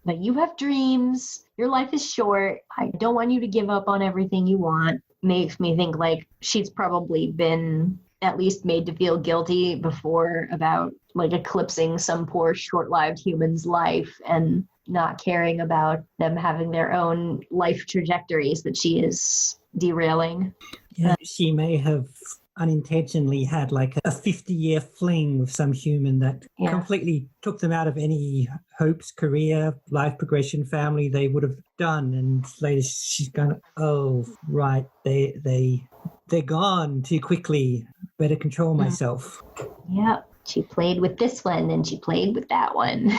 Speaker 1: That you have dreams. Your life is short. I don't want you to give up on everything you want. Makes me think like she's probably been at least made to feel guilty before about like eclipsing some poor short-lived human's life and not caring about them having their own life trajectories that she is derailing.
Speaker 2: Yeah, she may have unintentionally had like a 50-year fling with some human that completely took them out of any hopes, career, life progression, family they would have done. And later she's gone, oh, right, they're gone too quickly. Better control myself.
Speaker 1: Yeah, she played with this one and she played with that one.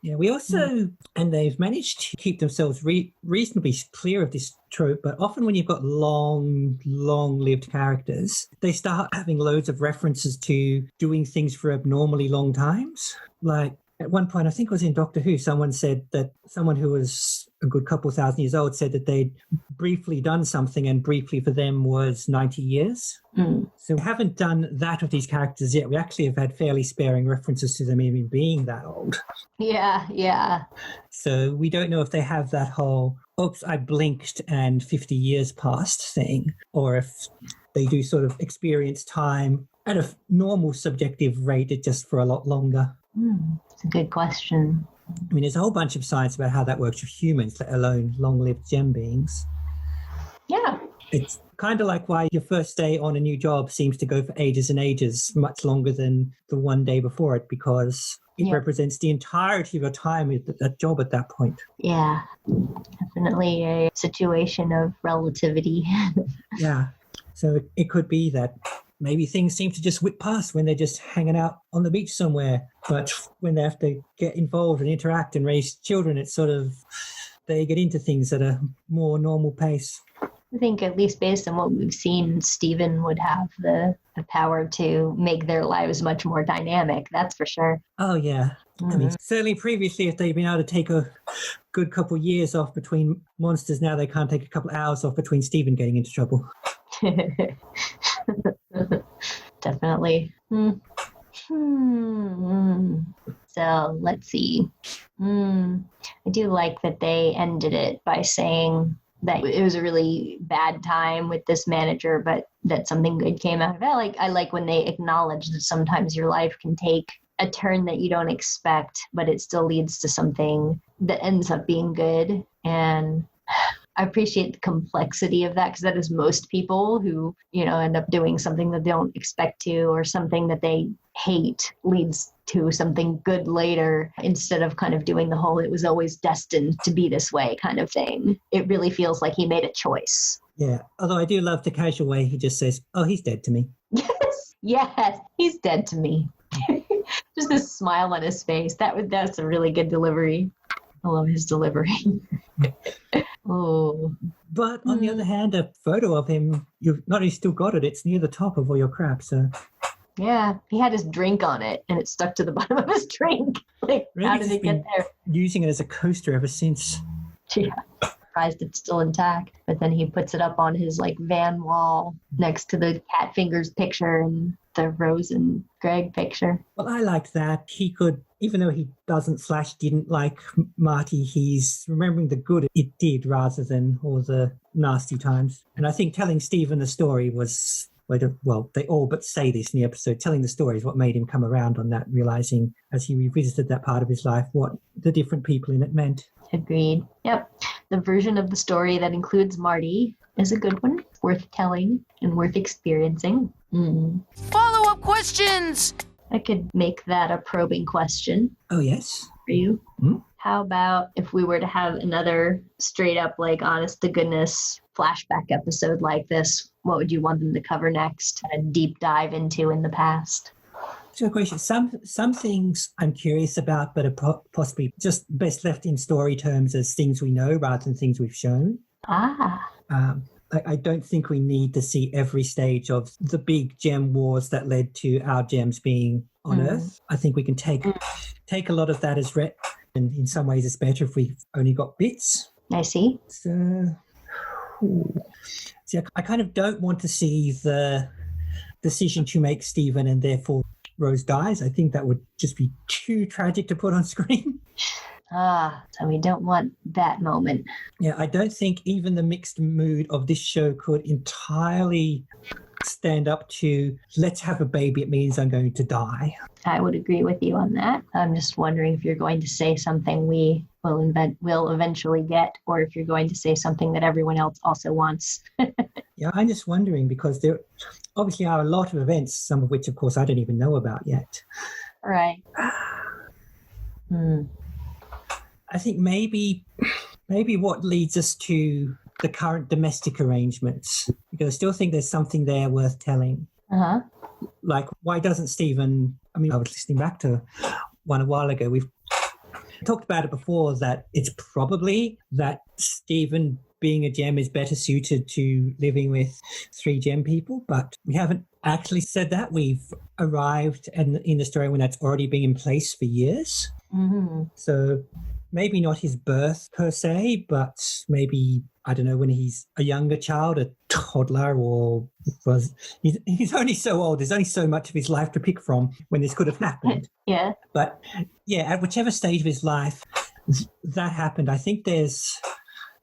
Speaker 2: Yeah, we also, and they've managed to keep themselves reasonably clear of this trope, but often when you've got long-lived characters, they start having loads of references to doing things for abnormally long times. Like, at one point, I think it was in Doctor Who, someone said that someone who was a good couple thousand years old said that they'd briefly done something, and briefly for them was 90 years. So we haven't done that with these characters yet. We actually have had fairly sparing references to them even being that old.
Speaker 1: Yeah.
Speaker 2: So we don't know if they have that whole, oops, I blinked and 50 years passed thing, or if they do sort of experience time at a normal subjective rate, it just for a lot longer.
Speaker 1: It's a good question.
Speaker 2: I mean, there's a whole bunch of science about how that works with humans, let alone long-lived gem beings.
Speaker 1: Yeah.
Speaker 2: It's kind of like why your first day on a new job seems to go for ages and ages, much longer than the one day before it, because it represents the entirety of your time at that job at that point.
Speaker 1: Yeah, definitely a situation of relativity.
Speaker 2: Yeah. So it could be that maybe things seem to just whip past when they're just hanging out on the beach somewhere. But when they have to get involved and interact and raise children, it's sort of, they get into things at a more normal pace.
Speaker 1: I think at least based on what we've seen, Stephen would have the power to make their lives much more dynamic. That's for sure.
Speaker 2: Oh, yeah. I mean, certainly previously, if they'd been able to take a good couple of years off between monsters, now they can't take a couple of hours off between Stephen getting into trouble.
Speaker 1: Definitely. So let's see. I do like that they ended it by saying that it was a really bad time with this manager, but that something good came out of it. I like when they acknowledge that sometimes your life can take a turn that you don't expect, but it still leads to something that ends up being good. And I appreciate the complexity of that, because that is most people who, end up doing something that they don't expect to, or something that they hate leads to something good later, instead of kind of doing the whole, it was always destined to be this way kind of thing. It really feels like he made a choice.
Speaker 2: Yeah. Although I do love the casual way he just says, oh, he's dead to me.
Speaker 1: Yes, he's dead to me. Just this smile on his face. That's a really good delivery. I love his delivery. Oh.
Speaker 2: But on the other hand, a photo of him, you've not only still got it, it's near the top of all your crap, so.
Speaker 1: Yeah, he had his drink on it, and it stuck to the bottom of his drink. How did it get there?
Speaker 2: Using it as a coaster ever since.
Speaker 1: Yeah, surprised it's still intact. But then he puts it up on his van wall next to the cat fingers picture and the Rose and Greg picture.
Speaker 2: Well, I liked that. He could, even though he didn't like Marty, he's remembering the good it did rather than all the nasty times. And I think telling Stephen the story was well, they all but say this in the episode, telling the stories, what made him come around on that, realizing as he revisited that part of his life, what the different people in it meant.
Speaker 1: Agreed. Yep. The version of the story that includes Marty is a good one, worth telling and worth experiencing.
Speaker 5: Follow-up questions!
Speaker 1: I could make that a probing question
Speaker 2: Oh, yes.
Speaker 1: for you.
Speaker 2: Hmm?
Speaker 1: How about if we were to have another straight up, like, honest to goodness flashback episode like this? What would you want them to cover next? A deep dive into in the past?
Speaker 2: So, question. Some things I'm curious about, but are possibly just best left in story terms as things we know rather than things we've shown. I don't think we need to see every stage of the big gem wars that led to our gems being on Earth. I think we can take a lot of that as read, and in some ways it's better if we've only got bits.
Speaker 1: I see.
Speaker 2: So, I kind of don't want to see the decision to make Stephen and therefore Rose dies. I think that would just be too tragic to put on screen.
Speaker 1: So we don't want that moment.
Speaker 2: Yeah, I don't think even the mixed mood of this show could entirely stand up to, let's have a baby, it means I'm going to die.
Speaker 1: I would agree with you on that. I'm just wondering if you're going to say something we will eventually get, or if you're going to say something that everyone else also wants.
Speaker 2: Yeah, I'm just wondering, because there obviously are a lot of events, some of which, of course, I don't even know about yet.
Speaker 1: Right.
Speaker 2: I think maybe what leads us to the current domestic arrangements, because I still think there's something there worth telling. Like, why doesn't Stephen, I was listening back to one a while ago, we've talked about it before, that it's probably that Stephen being a gem is better suited to living with 3 gem people, but we haven't actually said that. We've arrived in the story when that's already been in place for years. So maybe not his birth per se, but maybe, I don't know, when he's a younger child, a toddler, or he's only so old. There's only so much of his life to pick from when this could have happened.
Speaker 1: Yeah.
Speaker 2: But yeah, at whichever stage of his life that happened, I think there's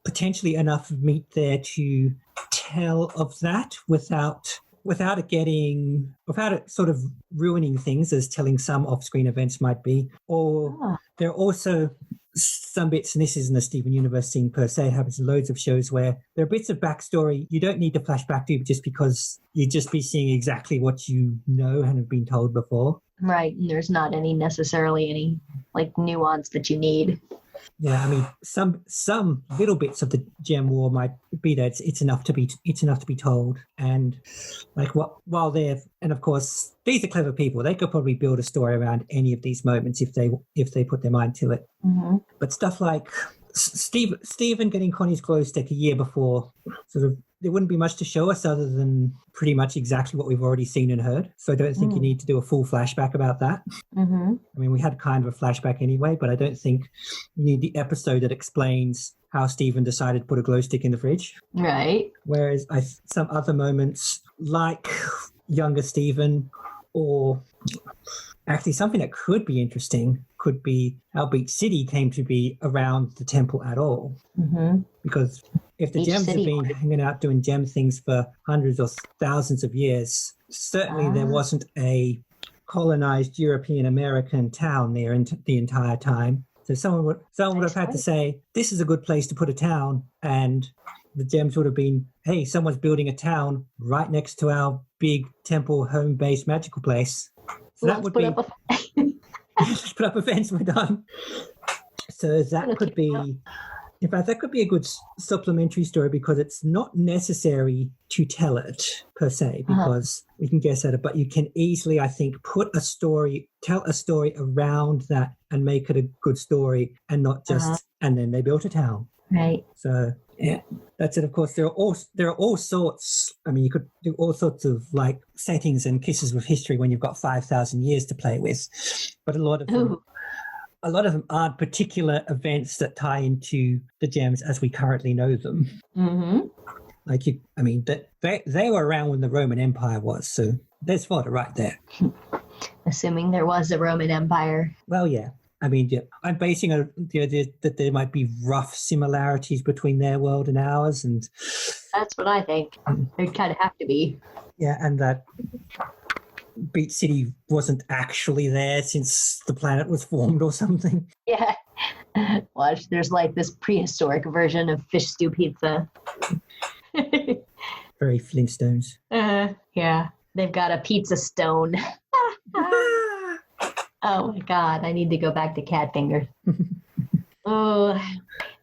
Speaker 2: potentially enough meat there to tell of that without it sort of ruining things, as telling some off-screen events might be. Or there are also some bits, and this isn't a Steven Universe thing per se, it happens in loads of shows, where there are bits of backstory you don't need to flash back to, just because you'd just be seeing exactly what you know and have been told before.
Speaker 1: Right. And there's not necessarily any like nuance that you need.
Speaker 2: Yeah, some little bits of the gem war might be that it's enough to be told, and like while they're, and of course these are clever people, they could probably build a story around any of these moments if they put their mind to it. But stuff like Stephen getting Connie's glow stick a year before, sort of, there wouldn't be much to show us other than pretty much exactly what we've already seen and heard. So I don't think you need to do a full flashback about that. We had kind of a flashback anyway, but I don't think you need the episode that explains how Stephen decided to put a glow stick in the fridge.
Speaker 1: Right.
Speaker 2: Whereas some other moments, like younger Stephen, or actually something that could be interesting, could be how Beach City came to be around the temple at all. Because if the gems have been hanging out doing gem things for hundreds or thousands of years, certainly there wasn't a colonized European American town there the entire time. So someone would have had to say, this is a good place to put a town, and the gems would have been, hey, someone's building a town right next to our big temple home-based magical place. So that would be let's put up a fence, we're done. So that could be, in fact, that could be a good supplementary story, because it's not necessary to tell it per se, because we can guess at it, but you can easily, I think, tell a story around that and make it a good story, and not just, and then they built a town.
Speaker 1: Right.
Speaker 2: So yeah, that's it. Of course, there are all sorts. You could do all sorts of like settings and kisses with history when you've got 5,000 years to play with, but a lot of them aren't particular events that tie into the gems as we currently know them. Like they were around when the Roman Empire was, so there's fodder right there.
Speaker 1: Assuming there was a Roman Empire.
Speaker 2: Well, yeah. I'm basing the idea that there might be rough similarities between their world and ours, and
Speaker 1: That's what I think. There'd kind of have to be.
Speaker 2: Yeah, and that Beat City wasn't actually there since the planet was formed or something.
Speaker 1: Yeah. Watch, there's like this prehistoric version of fish stew pizza.
Speaker 2: Very Flintstones.
Speaker 1: Yeah. They've got a pizza stone. Oh my God, I need to go back to Catfinger. Oh,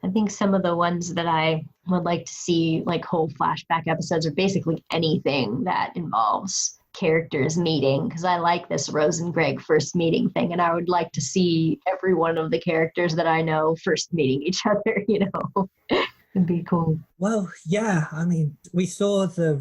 Speaker 1: I think some of the ones that I would like to see, like whole flashback episodes, are basically anything that involves characters meeting, because I like this Rose and Greg first meeting thing, and I would like to see every one of the characters that I know first meeting each other, It'd be cool.
Speaker 2: Well, yeah, I mean, we saw the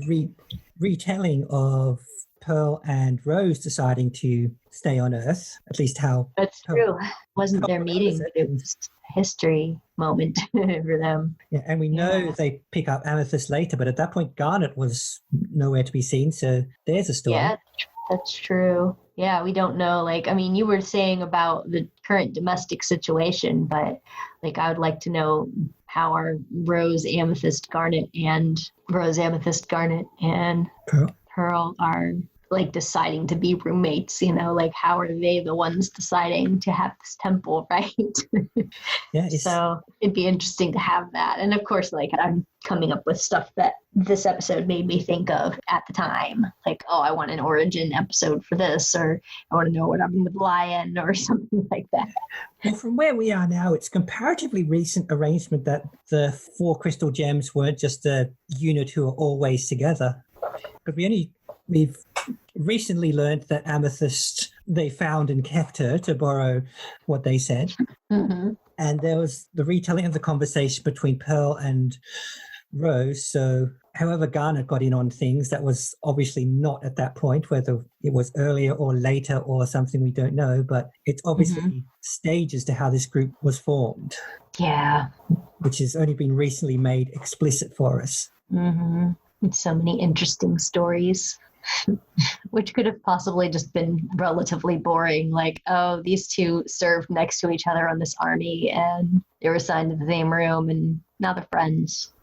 Speaker 2: retelling of Pearl and Rose deciding to stay on Earth, at least how...
Speaker 1: That's true. Wasn't their meeting, but it was a history moment for them.
Speaker 2: Yeah, and we know they pick up Amethyst later, but at that point, Garnet was nowhere to be seen, so there's a story.
Speaker 1: Yeah, that's true. Yeah, we don't know. You were saying about the current domestic situation, but I would like to know how are Rose, Amethyst, Garnet, and Pearl are deciding to be roommates, how are they the ones deciding to have this temple, right?
Speaker 2: Yeah.
Speaker 1: So it'd be interesting to have that. And of course, I'm coming up with stuff that this episode made me think of at the time. I want an origin episode for this, or I want to know what happened with Lion or something like that.
Speaker 2: Well, from where we are now, it's comparatively recent arrangement that the 4 crystal gems weren't just a unit who are always together. But we've recently learned that Amethyst, they found and kept her, to borrow what they said.
Speaker 1: Mm-hmm.
Speaker 2: And there was the retelling of the conversation between Pearl and Rose. So however Garnet got in on things, that was obviously not at that point, whether it was earlier or later or something we don't know, but it's obviously stages to how this group was formed.
Speaker 1: Yeah.
Speaker 2: Which has only been recently made explicit for us.
Speaker 1: Mm-hmm. It's so many interesting stories. Which could have possibly just been relatively boring, these two served next to each other on this army and they were assigned to the same room and now they're friends.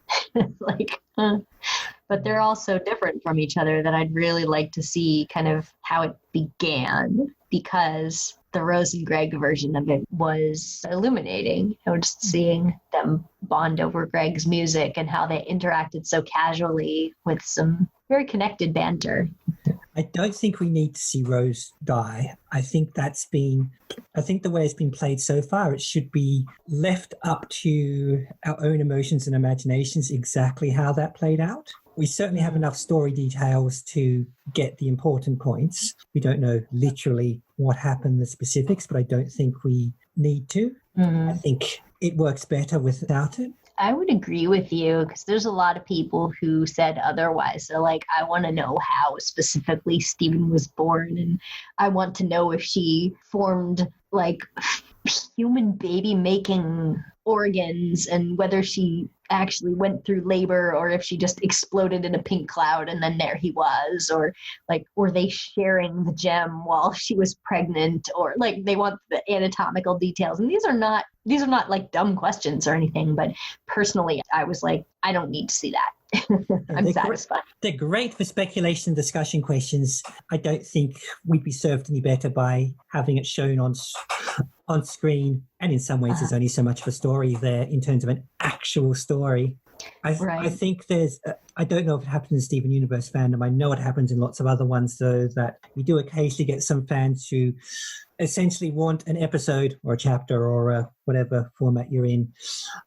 Speaker 1: But they're all so different from each other that I'd really like to see kind of how it began, because the Rose and Greg version of it was illuminating. Just seeing them bond over Greg's music and how they interacted so casually with some very connected banter.
Speaker 2: I don't think we need to see Rose die. I think the way it's been played so far, it should be left up to our own emotions and imaginations exactly how that played out. We certainly have enough story details to get the important points. We don't know literally what happened, the specifics, but I don't think we need to. Mm-hmm. I think it works better without it.
Speaker 1: I would agree with you, because there's a lot of people who said otherwise. So, I want to know how specifically Stephen was born, and I want to know if she formed, human baby-making organs, and whether she actually went through labor or if she just exploded in a pink cloud and then there he was, or were they sharing the gem while she was pregnant, or they want the anatomical details. And these are not dumb questions or anything, but personally I was I don't need to see that. I'm satisfied.
Speaker 2: They're great for speculation and discussion questions. I don't think we'd be served any better by having it shown on screen. And in some ways, there's only so much of a story there in terms of an actual story. I think there's, I don't know if it happens in Steven Universe fandom. I know it happens in lots of other ones, though, that we do occasionally get some fans who essentially want an episode or a chapter or whatever format you're in,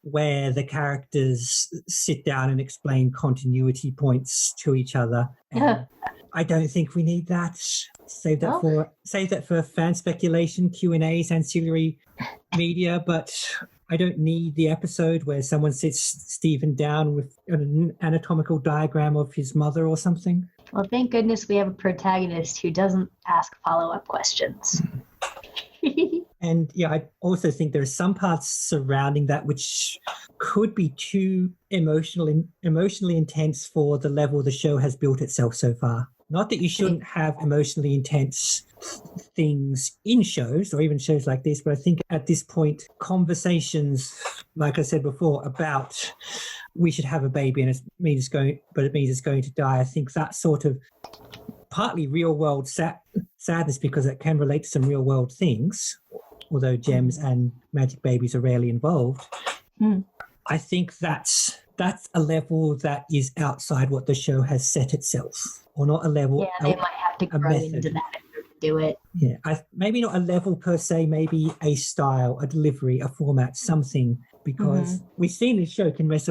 Speaker 2: where the characters sit down and explain continuity points to each other. And I don't think we need that. Save that for fan speculation, Q&As, ancillary media, but I don't need the episode where someone sits Stephen down with an anatomical diagram of his mother or something.
Speaker 1: Well, thank goodness we have a protagonist who doesn't ask follow-up questions.
Speaker 2: And yeah, I also think there are some parts surrounding that which could be too emotionally intense for the level the show has built itself so far. Not that you shouldn't have emotionally intense things in shows or even shows like this, but I think at this point, conversations, like I said before, about we should have a baby and it means it's going to die. I think that sort of partly real world sadness, because it can relate to some real world things, although gems and magic babies are rarely involved. I think that's a level that is outside what the show has set itself, or not a level.
Speaker 1: Yeah, they might have to grow into that in order to do it.
Speaker 2: Yeah, maybe not a level per se, maybe a style, a delivery, a format, something. Because we've seen this show can mess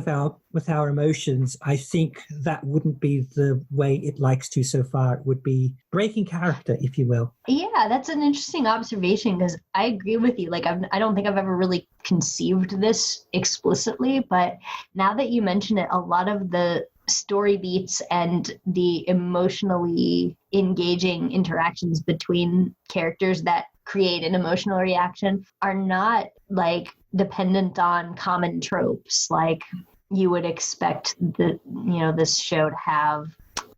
Speaker 2: with our emotions. I think that wouldn't be the way it likes to so far. It would be breaking character, if you will.
Speaker 1: Yeah, that's an interesting observation, because I agree with you. Like, I don't think I've ever really conceived this explicitly, but now that you mention it, a lot of the story beats and the emotionally engaging interactions between characters that create an emotional reaction are not like dependent on common tropes. Like you would expect this show to have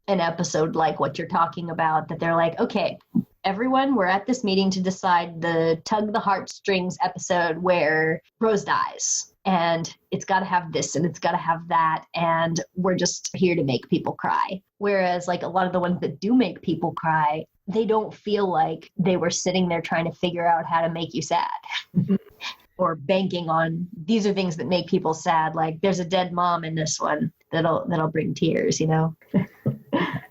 Speaker 1: an episode like what you're talking about, that they're like, okay, everyone, we're at this meeting to decide the tug the heartstrings episode where Rose dies. And it's got to have this and it's got to have that. And we're just here to make people cry. Whereas like a lot of the ones that do make people cry, they don't feel like they were sitting there trying to figure out how to make you sad. Or banking on these are things that make people sad. Like there's a dead mom in this one that'll bring tears,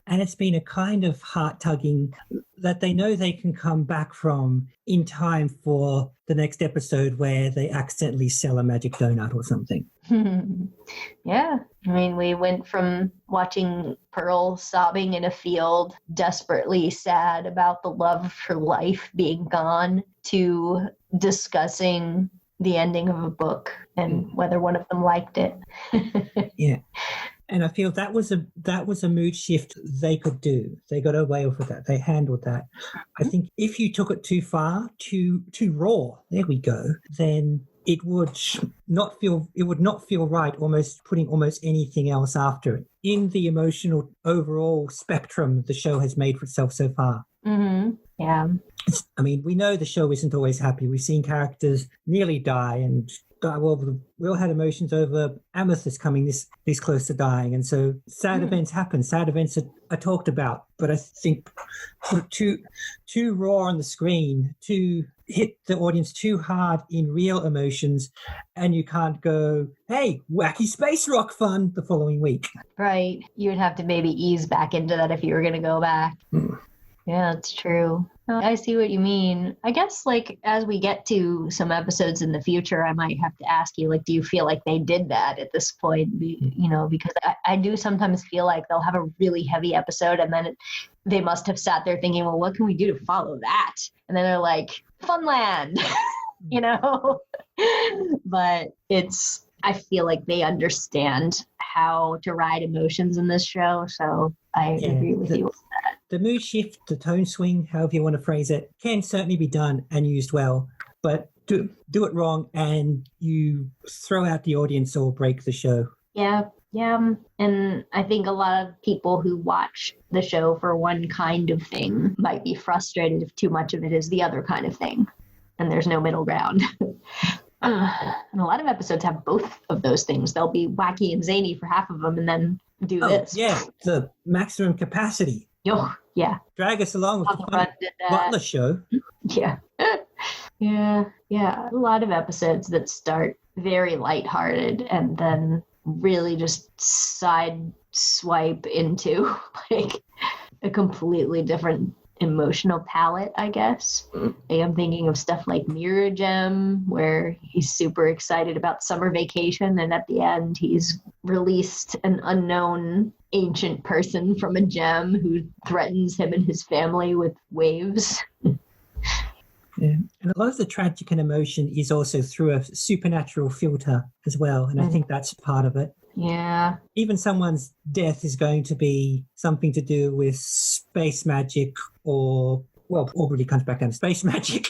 Speaker 2: And it's been a kind of heart-tugging that they know they can come back from in time for the next episode where they accidentally sell a magic donut or something.
Speaker 1: Yeah. I mean, we went from watching Pearl sobbing in a field, desperately sad about the love of her life being gone, to discussing the ending of a book and whether one of them liked it.
Speaker 2: Yeah. And I feel that was a mood shift they could do. They got away with that. They handled that. I think if you took it too far, too raw, there we go, then it would not feel right, almost putting almost anything else after it. In the emotional overall spectrum the show has made for itself so far.
Speaker 1: Yeah.
Speaker 2: I mean, we know the show isn't always happy. We've seen characters nearly die and we all had emotions over Amethyst coming this close to dying, and so sad events happen. Sad events are talked about, but I think too raw on the screen, to hit the audience too hard in real emotions, and you can't go, hey, wacky space rock fun the following week.
Speaker 1: Right. You would have to maybe ease back into that if you were going to go back. Yeah, that's true. I see what you mean. I guess, like, as we get to some episodes in the future, I might have to ask you, like, do you feel like they did that at this point? Because I do sometimes feel like they'll have a really heavy episode and then they must have sat there thinking, well, what can we do to follow that? And then they're like, Funland, But I feel like they understand how to ride emotions in this show, so I agree with you on that.
Speaker 2: The mood shift, the tone swing, however you want to phrase it, can certainly be done and used well, but do it wrong and you throw out the audience or break the show.
Speaker 1: Yeah. And I think a lot of people who watch the show for one kind of thing might be frustrated if too much of it is the other kind of thing, and there's no middle ground. And a lot of episodes have both of those things. They'll be wacky and zany for half of them and then do this.
Speaker 2: Yeah, the maximum capacity.
Speaker 1: Oh, yeah.
Speaker 2: Drag us along with the Butler show.
Speaker 1: Yeah. Yeah. A lot of episodes that start very lighthearted and then really just side swipe into like a completely different emotional palette, I guess. I'm thinking of stuff like Mirror Gem, where he's super excited about summer vacation, and at the end he's released an unknown ancient person from a gem who threatens him and his family with waves.
Speaker 2: Yeah. And a lot of the tragic and emotion is also through a supernatural filter as well, and I think that's part of it.
Speaker 1: Yeah.
Speaker 2: Even someone's death is going to be something to do with space magic or really comes back down to space magic,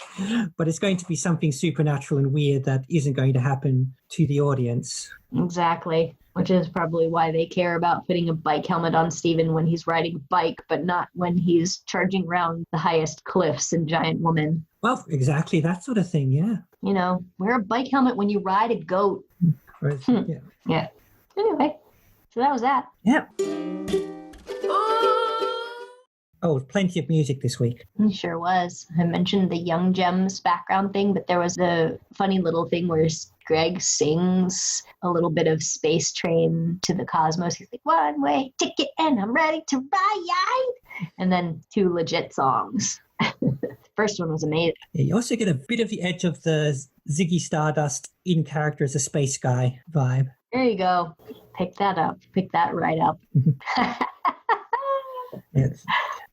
Speaker 2: but it's going to be something supernatural and weird that isn't going to happen to the audience.
Speaker 1: Exactly. Which is probably why they care about putting a bike helmet on Steven when he's riding a bike, but not when he's charging around the highest cliffs in Giant Woman.
Speaker 2: Well, exactly, that sort of thing, yeah.
Speaker 1: Wear a bike helmet when you ride a goat.
Speaker 2: Whereas,
Speaker 1: Yeah. Anyway, so that was that.
Speaker 2: Yep. Oh, plenty of music this week.
Speaker 1: It sure was. I mentioned the Young Gems background thing, but there was the funny little thing where Greg sings a little bit of Space Train to the Cosmos. He's like, one way ticket and I'm ready to ride. And then 2 legit songs. The first one was amazing.
Speaker 2: Yeah, you also get a bit of the edge of the Ziggy Stardust in character as a space guy vibe.
Speaker 1: There you go. Pick that up. Pick that right up.
Speaker 2: Yes.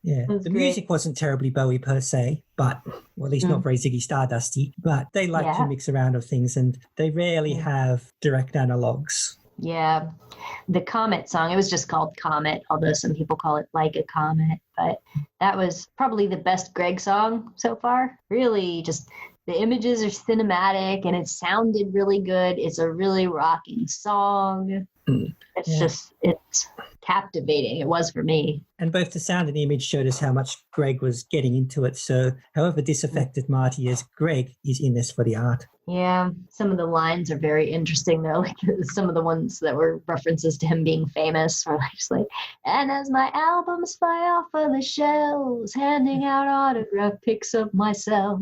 Speaker 2: Yeah, the music wasn't terribly Bowie per se, but, well, at least not very Ziggy Stardusty, but they like to mix around of things, and they rarely have direct analogues.
Speaker 1: Yeah. The Comet song, it was just called Comet, although some people call it Like a Comet, but that was probably the best Greg song so far. Really, just the images are cinematic, and it sounded really good. It's a really rocking song. It's captivating. It was for me.
Speaker 2: And both the sound and the image showed us how much Greg was getting into it. So however disaffected Marty is, Greg is in this for the art.
Speaker 1: Yeah, some of the lines are very interesting, though. Like some of the ones that were references to him being famous were just like, and as my albums fly off of the shelves, handing out autograph pics of myself.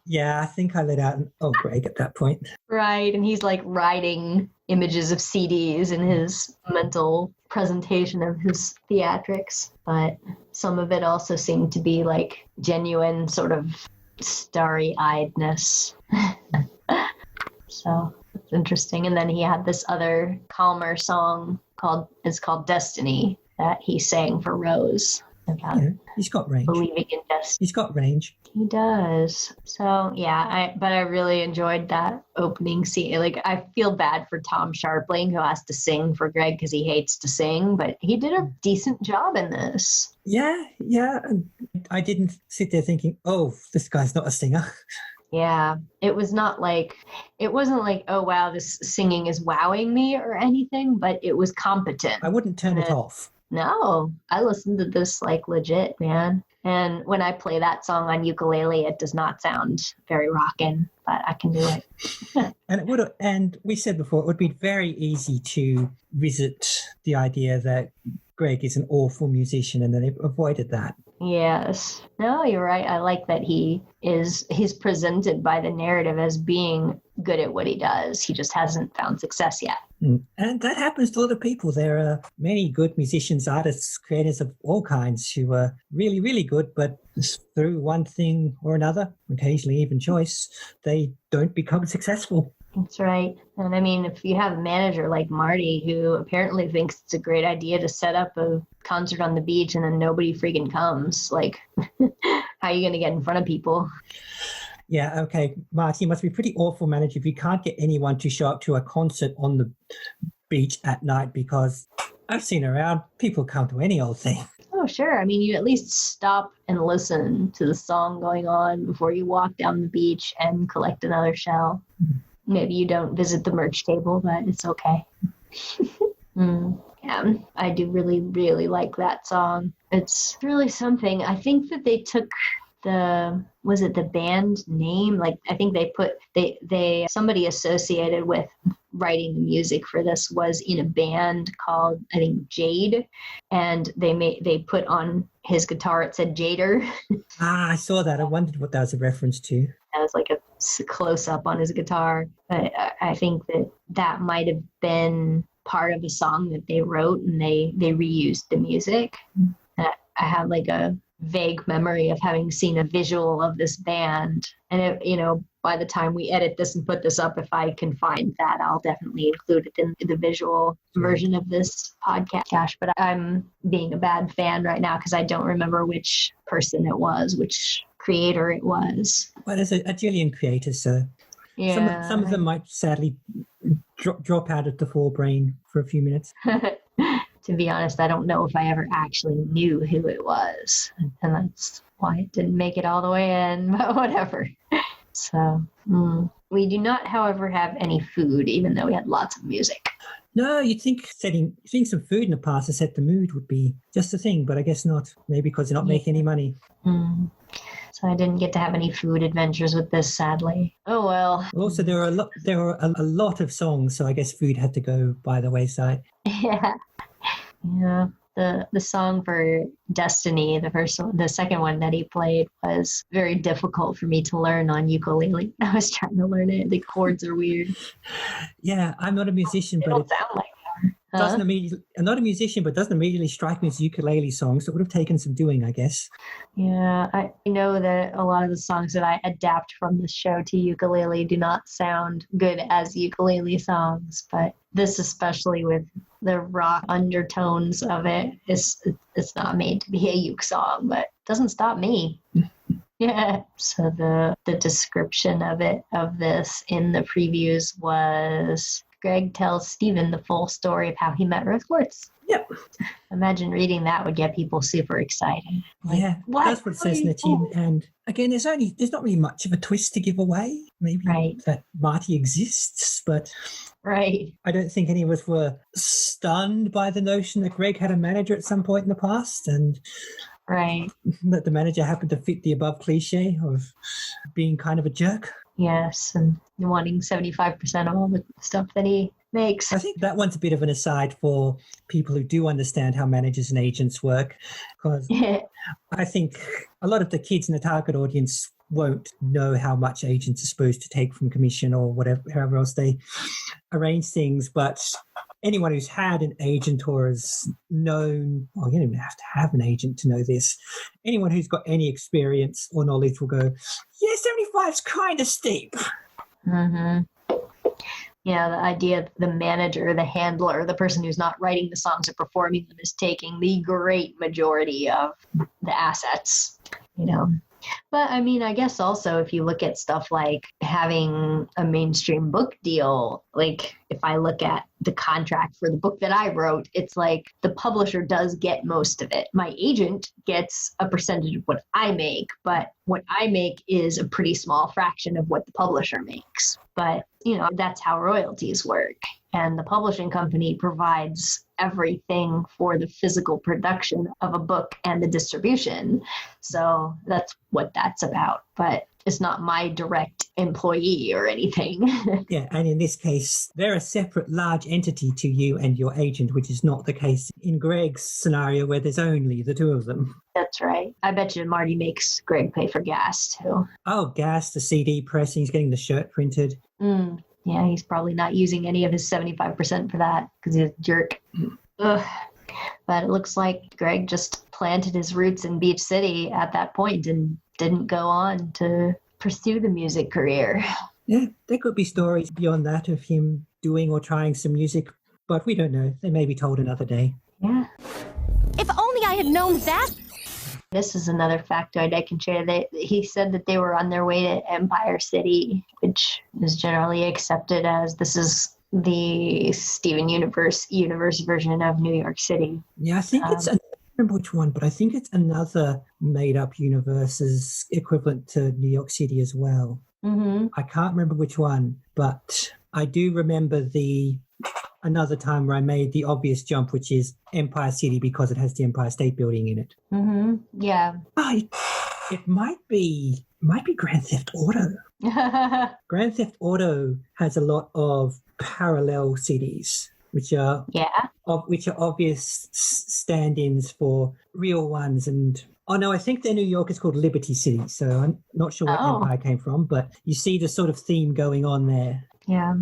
Speaker 2: Yeah, I think I let out an "Oh, Greg" at that point.
Speaker 1: Right, and he's like writing images of CDs in his mental presentation of his theatrics. But some of it also seemed to be like genuine sort of starry-eyedness. So it's interesting. And then he had this other calmer song called Destiny that he sang for Rose about
Speaker 2: he's got range.
Speaker 1: believing in destiny.
Speaker 2: He's got range.
Speaker 1: He does. So yeah, I really enjoyed that opening scene. Like, I feel bad for Tom Sharpling, who has to sing for Greg because he hates to sing, but he did a decent job in this.
Speaker 2: Yeah. I didn't sit there thinking, oh, this guy's not a singer.
Speaker 1: Yeah, it wasn't like, oh wow, this singing is wowing me or anything, but it was competent.
Speaker 2: I wouldn't turn it off.
Speaker 1: No, I listened to this like legit, man. And when I play that song on ukulele, it does not sound very rockin', but I can do it.
Speaker 2: And we said before, it would be very easy to visit the idea that Greg is an awful musician, and then they've avoided that.
Speaker 1: Yes. No, you're right. I like that he's presented by the narrative as being good at what he does. He just hasn't found success yet.
Speaker 2: And that happens to a lot of people. There are many good musicians, artists, creators of all kinds who are really, really good, but through one thing or another, occasionally even choice, they don't become successful.
Speaker 1: That's right. And I mean, if you have a manager like Marty, who apparently thinks it's a great idea to set up a concert on the beach and then nobody freaking comes, like, how are you going to get in front of people?
Speaker 2: Yeah, okay, Marty, you must be a pretty awful manager if you can't get anyone to show up to a concert on the beach at night, because I've seen around, people come to any old thing.
Speaker 1: Oh, sure. I mean, you at least stop and listen to the song going on before you walk down the beach and collect another shell. Maybe you don't visit the merch table, but it's okay. Yeah, I do really, really like that song. It's really something. I think that they took the band name? Like, I think somebody associated with writing the music for this was in a band called, I think, Jade, and they put on his guitar, it said Jader.
Speaker 2: I saw that. I wondered what that was a reference to.
Speaker 1: That was like a close up on his guitar. But I think that might have been part of a song that they wrote, and they reused the music. I have like a vague memory of having seen a visual of this band, and by the time we edit this and put this up, if I can find that, I'll definitely include it in the visual version of this podcast. Gosh, but I'm being a bad fan right now because I don't remember which person it was, which creator it was.
Speaker 2: Well, there's a jillion creators, so
Speaker 1: yeah,
Speaker 2: some of them might sadly drop out of the forebrain for a few minutes.
Speaker 1: To be honest, I don't know if I ever actually knew who it was, and that's why it didn't make it all the way in, but whatever. So we do not, however, have any food, even though we had lots of music.
Speaker 2: No, you'd think setting some food in the past to set the mood would be just the thing, but I guess not. Maybe because they're not making any money.
Speaker 1: So I didn't get to have any food adventures with this, sadly. Oh well.
Speaker 2: Also, there were a lot of songs, so I guess food had to go by the wayside.
Speaker 1: Yeah. Yeah. The song for Destiny, the second one that he played, was very difficult for me to learn on ukulele. I was trying to learn it. The chords are weird.
Speaker 2: Yeah, I'm not a musician,
Speaker 1: They
Speaker 2: but
Speaker 1: don't sound like
Speaker 2: doesn't immediately. I'm not a musician, but doesn't immediately strike me as ukulele songs. It would have taken some doing, I guess.
Speaker 1: Yeah, I know that a lot of the songs that I adapt from the show to ukulele do not sound good as ukulele songs, but this, especially with the rock undertones of it, it's not made to be a uke song, but it doesn't stop me. Yeah. So the description of this in the previews was Greg tells Steven the full story of how he met Ruth Quartz.
Speaker 2: Yep.
Speaker 1: Imagine reading that would get people super excited. Like,
Speaker 2: Yeah,
Speaker 1: what?
Speaker 2: that's what it says in the team. And again, there's not really much of a twist to give away. Maybe that Marty exists, but
Speaker 1: right.
Speaker 2: I don't think any of us were stunned by the notion that Greg had a manager at some point in the past, and
Speaker 1: right.
Speaker 2: that the manager happened to fit the above cliche of being kind of a jerk.
Speaker 1: Yes, and wanting 75% of all the stuff that he makes.
Speaker 2: I think that one's a bit of an aside for people who do understand how managers and agents work, because I think a lot of the kids in the target audience won't know how much agents are supposed to take from commission or whatever, however else they arrange things. But anyone who's had an agent or has known, well, you don't even have to have an agent to know this. Anyone who's got any experience or knowledge will go, yeah, 75's kind of steep.
Speaker 1: Mm-hmm. Yeah, the idea that the manager, the handler, the person who's not writing the songs or performing them is taking the great majority of the assets, you know. But I mean, I guess also if you look at stuff like having a mainstream book deal, like if I look at the contract for the book that I wrote, it's like the publisher does get most of it. My agent gets a percentage of what I make, but what I make is a pretty small fraction of what the publisher makes. But, you know, that's how royalties work. And the publishing company provides everything for the physical production of a book and the distribution. So that's what that's about. But it's not my direct employee or anything.
Speaker 2: Yeah, and in this case, they're a separate large entity to you and your agent, which is not the case in Greg's scenario where there's only the two of them.
Speaker 1: That's right. I bet you Marty makes Greg pay for gas, too.
Speaker 2: Oh, gas, the CD pressing, he's getting the shirt printed.
Speaker 1: Yeah, he's probably not using any of his 75% for that because he's a jerk. Ugh. But it looks like Greg just planted his roots in Beach City at that point and didn't go on to pursue the music career.
Speaker 2: Yeah, there could be stories beyond that of him doing or trying some music, but we don't know. They may be told another day.
Speaker 1: Yeah.
Speaker 3: If only I had known that.
Speaker 1: This is another factoid I can share. That he said that they were on their way to Empire City, which is generally accepted as this is the Steven Universe version of New York City.
Speaker 2: Yeah, I think I don't remember which one, but I think it's another made-up universe's equivalent to New York City as well.
Speaker 1: Mm-hmm.
Speaker 2: I can't remember which one, but I do remember another time where I made the obvious jump, which is Empire City because it has the Empire State Building in it.
Speaker 1: Mm-hmm. Yeah.
Speaker 2: It might be Grand Theft Auto. Grand Theft Auto has a lot of parallel cities, which are obvious stand-ins for real ones. And I think their New York is called Liberty City, so I'm not sure where Empire came from, but you see the sort of theme going on there.
Speaker 1: Yeah.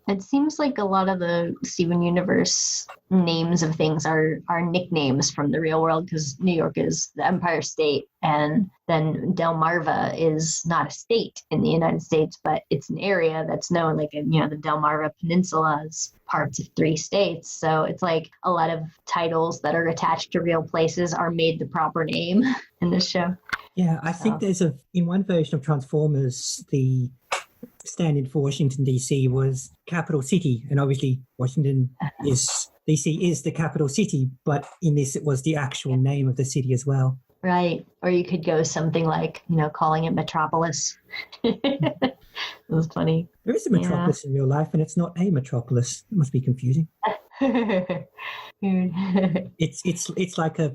Speaker 1: It seems like a lot of the Steven Universe names of things are nicknames from the real world because New York is the Empire State, and then Delmarva is not a state in the United States, but it's an area that's known, like, the Delmarva Peninsula is parts of 3 states. So it's like a lot of titles that are attached to real places are made the proper name in this show.
Speaker 2: Yeah, I think there's in one version of Transformers, the stand-in for Washington, D.C. was capital city, and obviously D.C. is the capital city, but in this it was the actual name of the city as well.
Speaker 1: Right. Or you could go something like, calling it Metropolis. It was funny.
Speaker 2: There is a metropolis in real life, and it's not a metropolis. It must be confusing. It's like a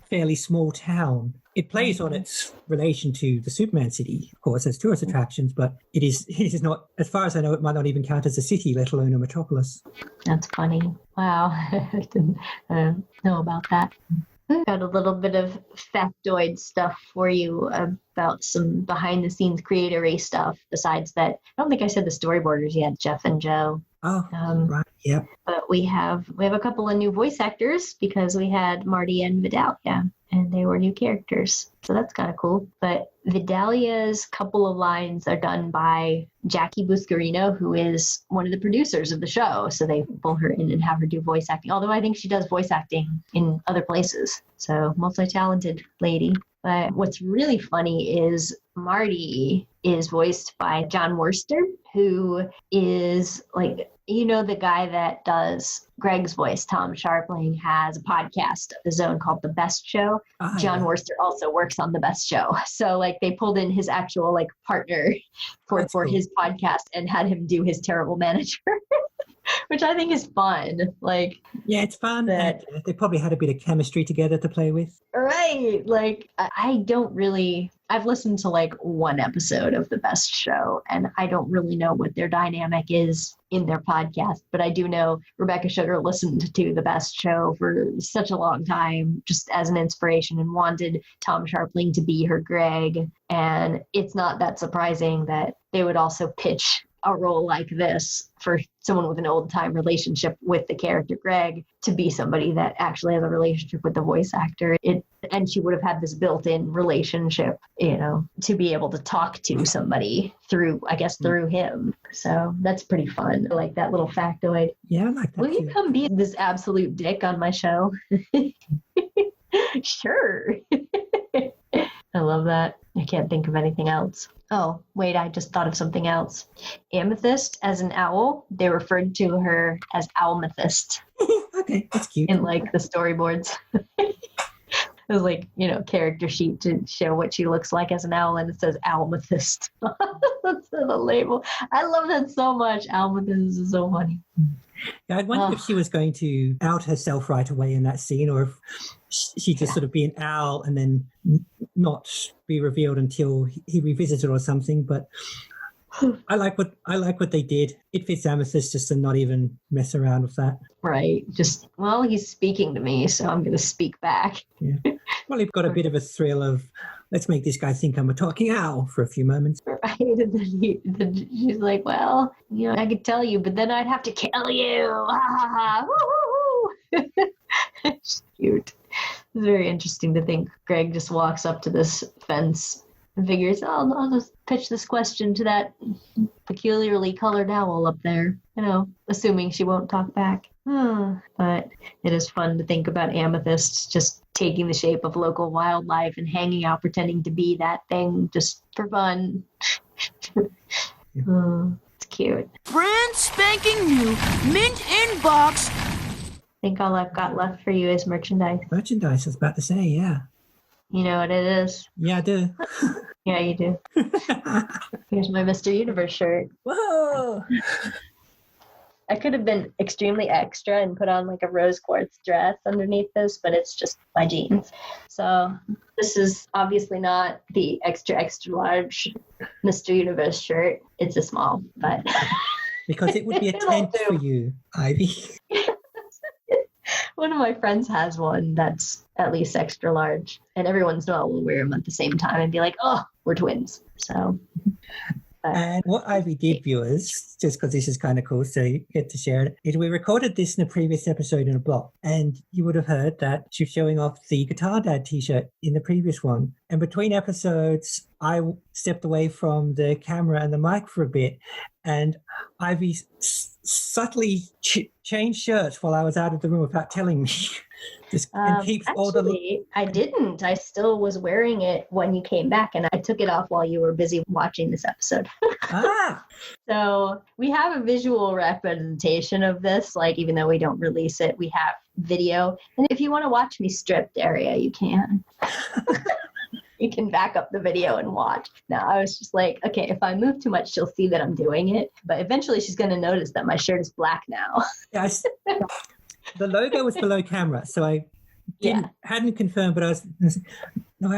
Speaker 2: fairly small town. It plays on its relation to the Superman city, of course, as tourist attractions, but it is not, as far as I know, it might not even count as a city, let alone a metropolis.
Speaker 1: That's funny. Wow. I didn't know about that. Got a little bit of factoid stuff for you about some behind-the-scenes creator stuff. Besides that, I don't think I said the storyboarders yet, Jeff and Joe.
Speaker 2: Oh, right, yep.
Speaker 1: But we have a couple of new voice actors because we had Marty and Vidalia, and they were new characters. So that's kind of cool. But Vidalia's couple of lines are done by Jackie Buscarino, who is one of the producers of the show. So they pull her in and have her do voice acting. Although I think she does voice acting in other places. So multi-talented lady. But what's really funny is Marty is voiced by John Worster, who is like, you know, the guy that does Greg's voice, Tom Sharpling, has a podcast of his own called The Best Show. John Worster also works on The Best Show. So like they pulled in his actual like partner for cool. his podcast and had him do his terrible manager. Which I think is fun. Like,
Speaker 2: yeah, it's fun. That they probably had a bit of chemistry together to play with.
Speaker 1: Right. Like, I don't really, I've listened to like one episode of The Best Show, and I don't really know what their dynamic is in their podcast, but I do know Rebecca Sugar listened to The Best Show for such a long time, just as an inspiration, and wanted Tom Sharpling to be her Greg. And it's not that surprising that they would also pitch a role like this for someone with an old-time relationship with the character Greg to be somebody that actually has a relationship with the voice actor. And she would have had this built-in relationship, you know, to be able to talk to somebody through him. So that's pretty fun. I like that little factoid.
Speaker 2: Yeah, I like that.
Speaker 1: Will you come be this absolute dick on my show? Sure. I love that. I can't think of anything else. Oh, wait, I just thought of something else. Amethyst, as an owl, they referred to her as Owlmethyst.
Speaker 2: Okay, that's cute.
Speaker 1: In like the storyboards. It was like, you know, character sheet to show what she looks like as an owl, and it says Owlmethyst. That's the label. I love that so much. Owlmethyst is so funny.
Speaker 2: Yeah, I wonder if she was going to out herself right away in that scene, or if she'd just sort of be an owl and then not be revealed until he revisited or something. But I like what they did. It fits Amethyst just to not even mess around with that.
Speaker 1: Right. Just, well, he's speaking to me, so I'm going to speak back.
Speaker 2: Yeah. Well, you've got a bit of a thrill of, let's make this guy think I'm a talking owl for a few moments.
Speaker 1: Right. And then she's like, well, you know, I could tell you, but then I'd have to kill you. Ha ha ha. It's cute. It's very interesting to think Greg just walks up to this fence and figures, oh, I'll just pitch this question to that peculiarly colored owl up there, you know, assuming she won't talk back. But it is fun to think about Amethyst just taking the shape of local wildlife and hanging out, pretending to be that thing just for fun. It's cute.
Speaker 5: Brand spanking new, mint in box.
Speaker 1: I think all I've got left for you is merchandise.
Speaker 2: Merchandise, I was about to say, yeah.
Speaker 1: You know what it is?
Speaker 2: Yeah, I do.
Speaker 1: Yeah, you do. Here's my Mr. Universe shirt.
Speaker 2: Whoa!
Speaker 1: I could have been extremely extra and put on like a rose quartz dress underneath this, but it's just my jeans. So this is obviously not the extra large Mr. Universe shirt. It's a small, but...
Speaker 2: Because it would be a tent for you, Ivy.
Speaker 1: One of my friends has one that's at least extra large, and every once in a while we'll wear them at the same time and be like, oh, we're twins. So...
Speaker 2: And what Ivy did, viewers, just because this is kind of cool, so you get to share it, is we recorded this in a previous episode in a block, and you would have heard that she was showing off the Guitar Dad t-shirt in the previous one. And between episodes, I stepped away from the camera and the mic for a bit, and Ivy subtly changed shirts while I was out of the room without telling me. And keeps all the...
Speaker 1: I didn't. I still was wearing it when you came back, and I took it off while you were busy watching this episode. So we have a visual representation of this, like even though we don't release it, we have video. And if you want to watch me stripped, Daria, you can. You can back up the video and watch. Now, I was just like, okay, if I move too much, she'll see that I'm doing it. But eventually she's going to notice that my shirt is black now.
Speaker 2: Yes. The logo was below camera, so I hadn't confirmed, but I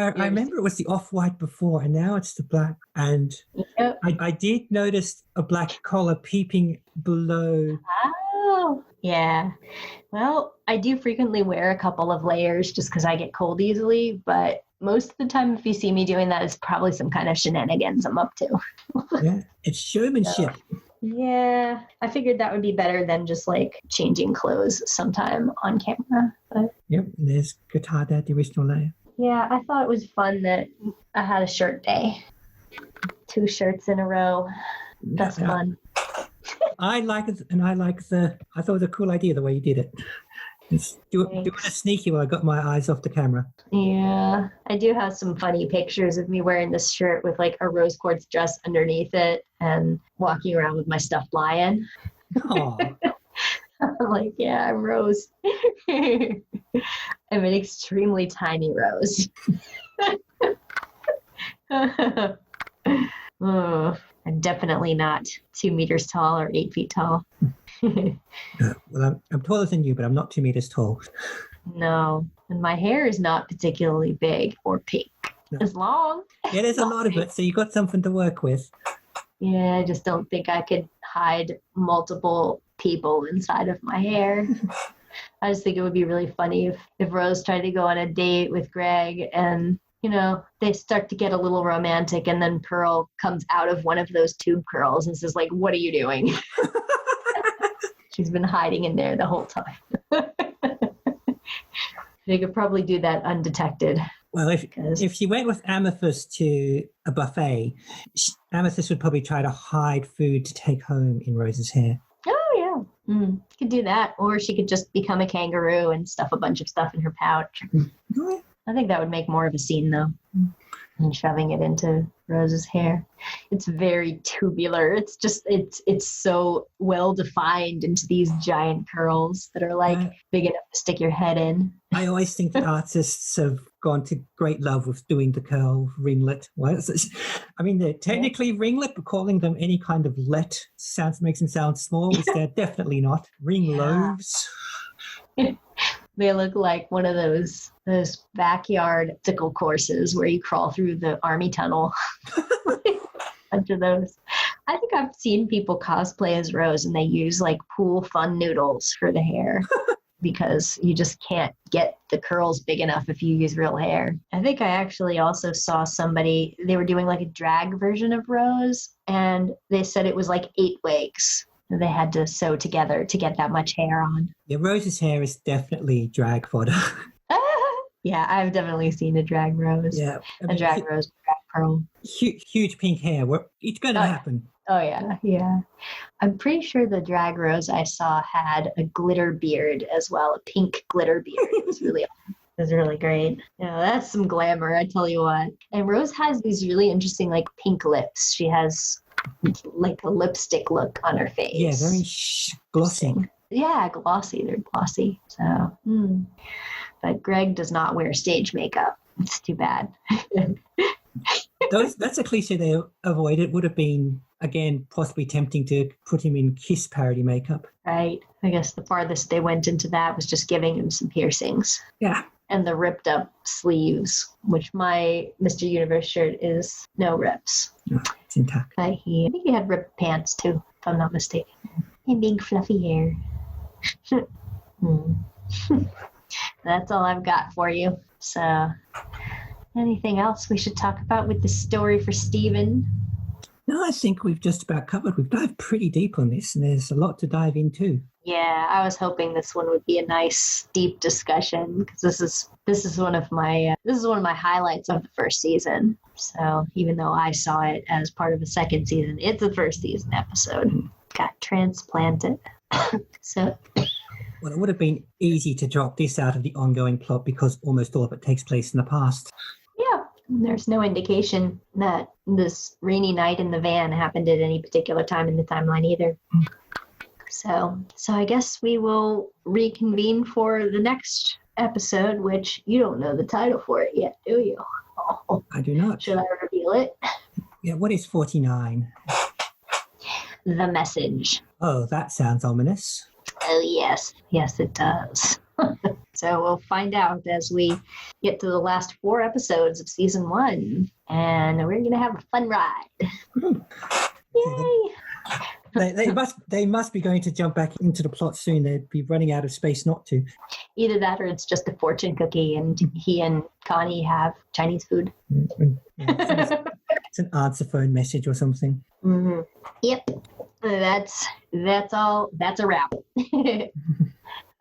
Speaker 2: remember it was the off-white before, and now it's the black. And
Speaker 1: Yep.
Speaker 2: I did notice a black collar peeping below.
Speaker 1: Oh, yeah. Well, I do frequently wear a couple of layers just because I get cold easily, but most of the time, if you see me doing that, it's probably some kind of shenanigans I'm up to.
Speaker 2: Yeah, it's showmanship.
Speaker 1: Yeah, I figured that would be better than just like changing clothes sometime on camera. But
Speaker 2: Yep, and there's Guitar Dad, the original layer.
Speaker 1: yeah, I thought it was fun that I had a shirt day. 2 shirts in a row. That's fun.
Speaker 2: I like it, and I thought it was a cool idea the way you did it. Doing it sneaky while I got my eyes off the camera.
Speaker 1: Yeah, I do have some funny pictures of me wearing this shirt with like a rose quartz dress underneath it and walking around with my stuffed lion.
Speaker 2: Oh,
Speaker 1: I'm like, yeah, I'm Rose. I'm an extremely tiny Rose. Oh, I'm definitely not 2 meters tall or 8 feet tall.
Speaker 2: well, I'm taller than you, but I'm not 2 meters tall.
Speaker 1: No, and my hair is not particularly big or pink.
Speaker 2: No.
Speaker 1: It's long.
Speaker 2: Yeah, there's a lot of it, so you got something to work with.
Speaker 1: Yeah, I just don't think I could hide multiple people inside of my hair. I just think it would be really funny if Rose tried to go on a date with Greg and, you know, they start to get a little romantic and then Pearl comes out of one of those tube curls and says, like, what are you doing? She's been hiding in there the whole time. They could probably do that undetected.
Speaker 2: Well, if she went with Amethyst to a buffet, Amethyst would probably try to hide food to take home in Rose's hair.
Speaker 1: Oh, yeah. Could do that. Or she could just become a kangaroo and stuff a bunch of stuff in her pouch.
Speaker 2: Oh,
Speaker 1: I think that would make more of a scene, though, and shoving it into Rose's hair. It's very tubular. It's just, it's so well defined into these giant curls that are like big enough to stick your head in.
Speaker 2: I always think that artists have gone to great love with doing the curl ringlet. I mean, they're technically ringlet, but calling them any kind of let makes them sound small, which they're definitely not. Ring lobes.
Speaker 1: They look like one of those backyard obstacle courses where you crawl through the army tunnel. Bunch of those. I think I've seen people cosplay as Rose and they use like pool fun noodles for the hair because you just can't get the curls big enough if you use real hair. I think I actually also saw somebody, they were doing like a drag version of Rose and they said it was like 8 wigs they had to sew together to get that much hair on.
Speaker 2: Yeah, Rose's hair is definitely drag fodder.
Speaker 1: Yeah, I've definitely seen a drag Rose.
Speaker 2: Yeah, I mean,
Speaker 1: a drag Rose, drag Pearl.
Speaker 2: Huge pink hair. It's going to happen.
Speaker 1: Oh, yeah. I'm pretty sure the drag Rose I saw had a glitter beard as well, a pink glitter beard. It was really great. Yeah, that's some glamour, I tell you what. And Rose has these really interesting, like, pink lips. She has like a lipstick look on her face.
Speaker 2: Yeah, very glossy.
Speaker 1: Yeah, glossy. They're glossy. So, but Greg does not wear stage makeup. It's too bad.
Speaker 2: That's a cliche they avoid. It would have been, again, possibly tempting to put him in Kiss parody makeup.
Speaker 1: Right. I guess the farthest they went into that was just giving him some piercings.
Speaker 2: Yeah.
Speaker 1: And the ripped up sleeves, which my Mr. Universe shirt is no rips.
Speaker 2: No, it's intact.
Speaker 1: But I think he had ripped pants too, if I'm not mistaken. And big fluffy hair. That's all I've got for you. So, anything else we should talk about with the story for Stephen?
Speaker 2: No, I think we've just about covered. We've dived pretty deep on this, and there's a lot to dive into.
Speaker 1: Yeah, I was hoping this one would be a nice, deep discussion because this is one of my highlights of the first season. So even though I saw it as part of a second season, it's a first season episode. Got transplanted. So.
Speaker 2: Well, it would have been easy to drop this out of the ongoing plot because almost all of it takes place in the past.
Speaker 1: Yeah, there's no indication that this rainy night in the van happened at any particular time in the timeline either. So I guess we will reconvene for the next episode, which you don't know the title for it yet, do you? Oh,
Speaker 2: I do not.
Speaker 1: Should I reveal it?
Speaker 2: Yeah, what is 49?
Speaker 1: The Message.
Speaker 2: Oh, that sounds ominous.
Speaker 1: Oh, yes. Yes, it does. So we'll find out as we get to the last 4 episodes of season 1. And we're going to have a fun ride. Yay!
Speaker 2: They must be going to jump back into the plot soon. They'd be running out of space not to.
Speaker 1: Either that or it's just a fortune cookie and he and Connie have Chinese food.
Speaker 2: Yeah, it's an answer phone message or something.
Speaker 1: Mm-hmm. Yep. That's all. That's a wrap.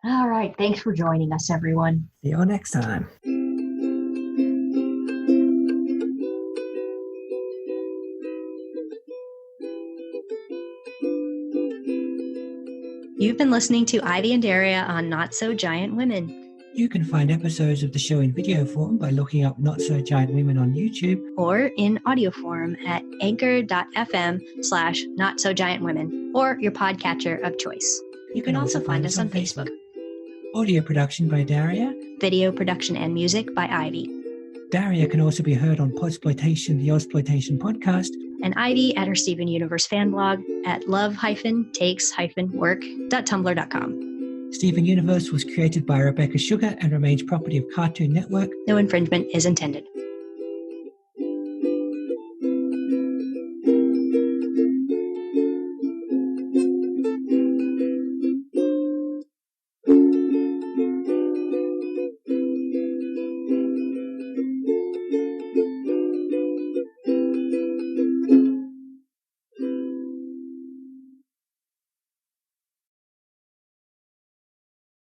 Speaker 1: All right. Thanks for joining us, everyone.
Speaker 2: See you all next time.
Speaker 6: You've been listening to Ivy and Daria on Not So Giant Women.
Speaker 2: You can find episodes of the show in video form by looking up Not So Giant Women on YouTube.
Speaker 6: Or in audio form at anchor.fm/NotSoGiantWomen or your podcatcher of choice. You can also find us on Facebook.
Speaker 2: Audio production by Daria.
Speaker 6: Video production and music by Ivy.
Speaker 2: Daria can also be heard on Podsploitation, the Ozploitation podcast.
Speaker 6: And Ivy at her Steven Universe fan blog at love-takes-work.tumblr.com.
Speaker 2: Steven Universe was created by Rebecca Sugar and remains property of Cartoon Network.
Speaker 6: No infringement is intended.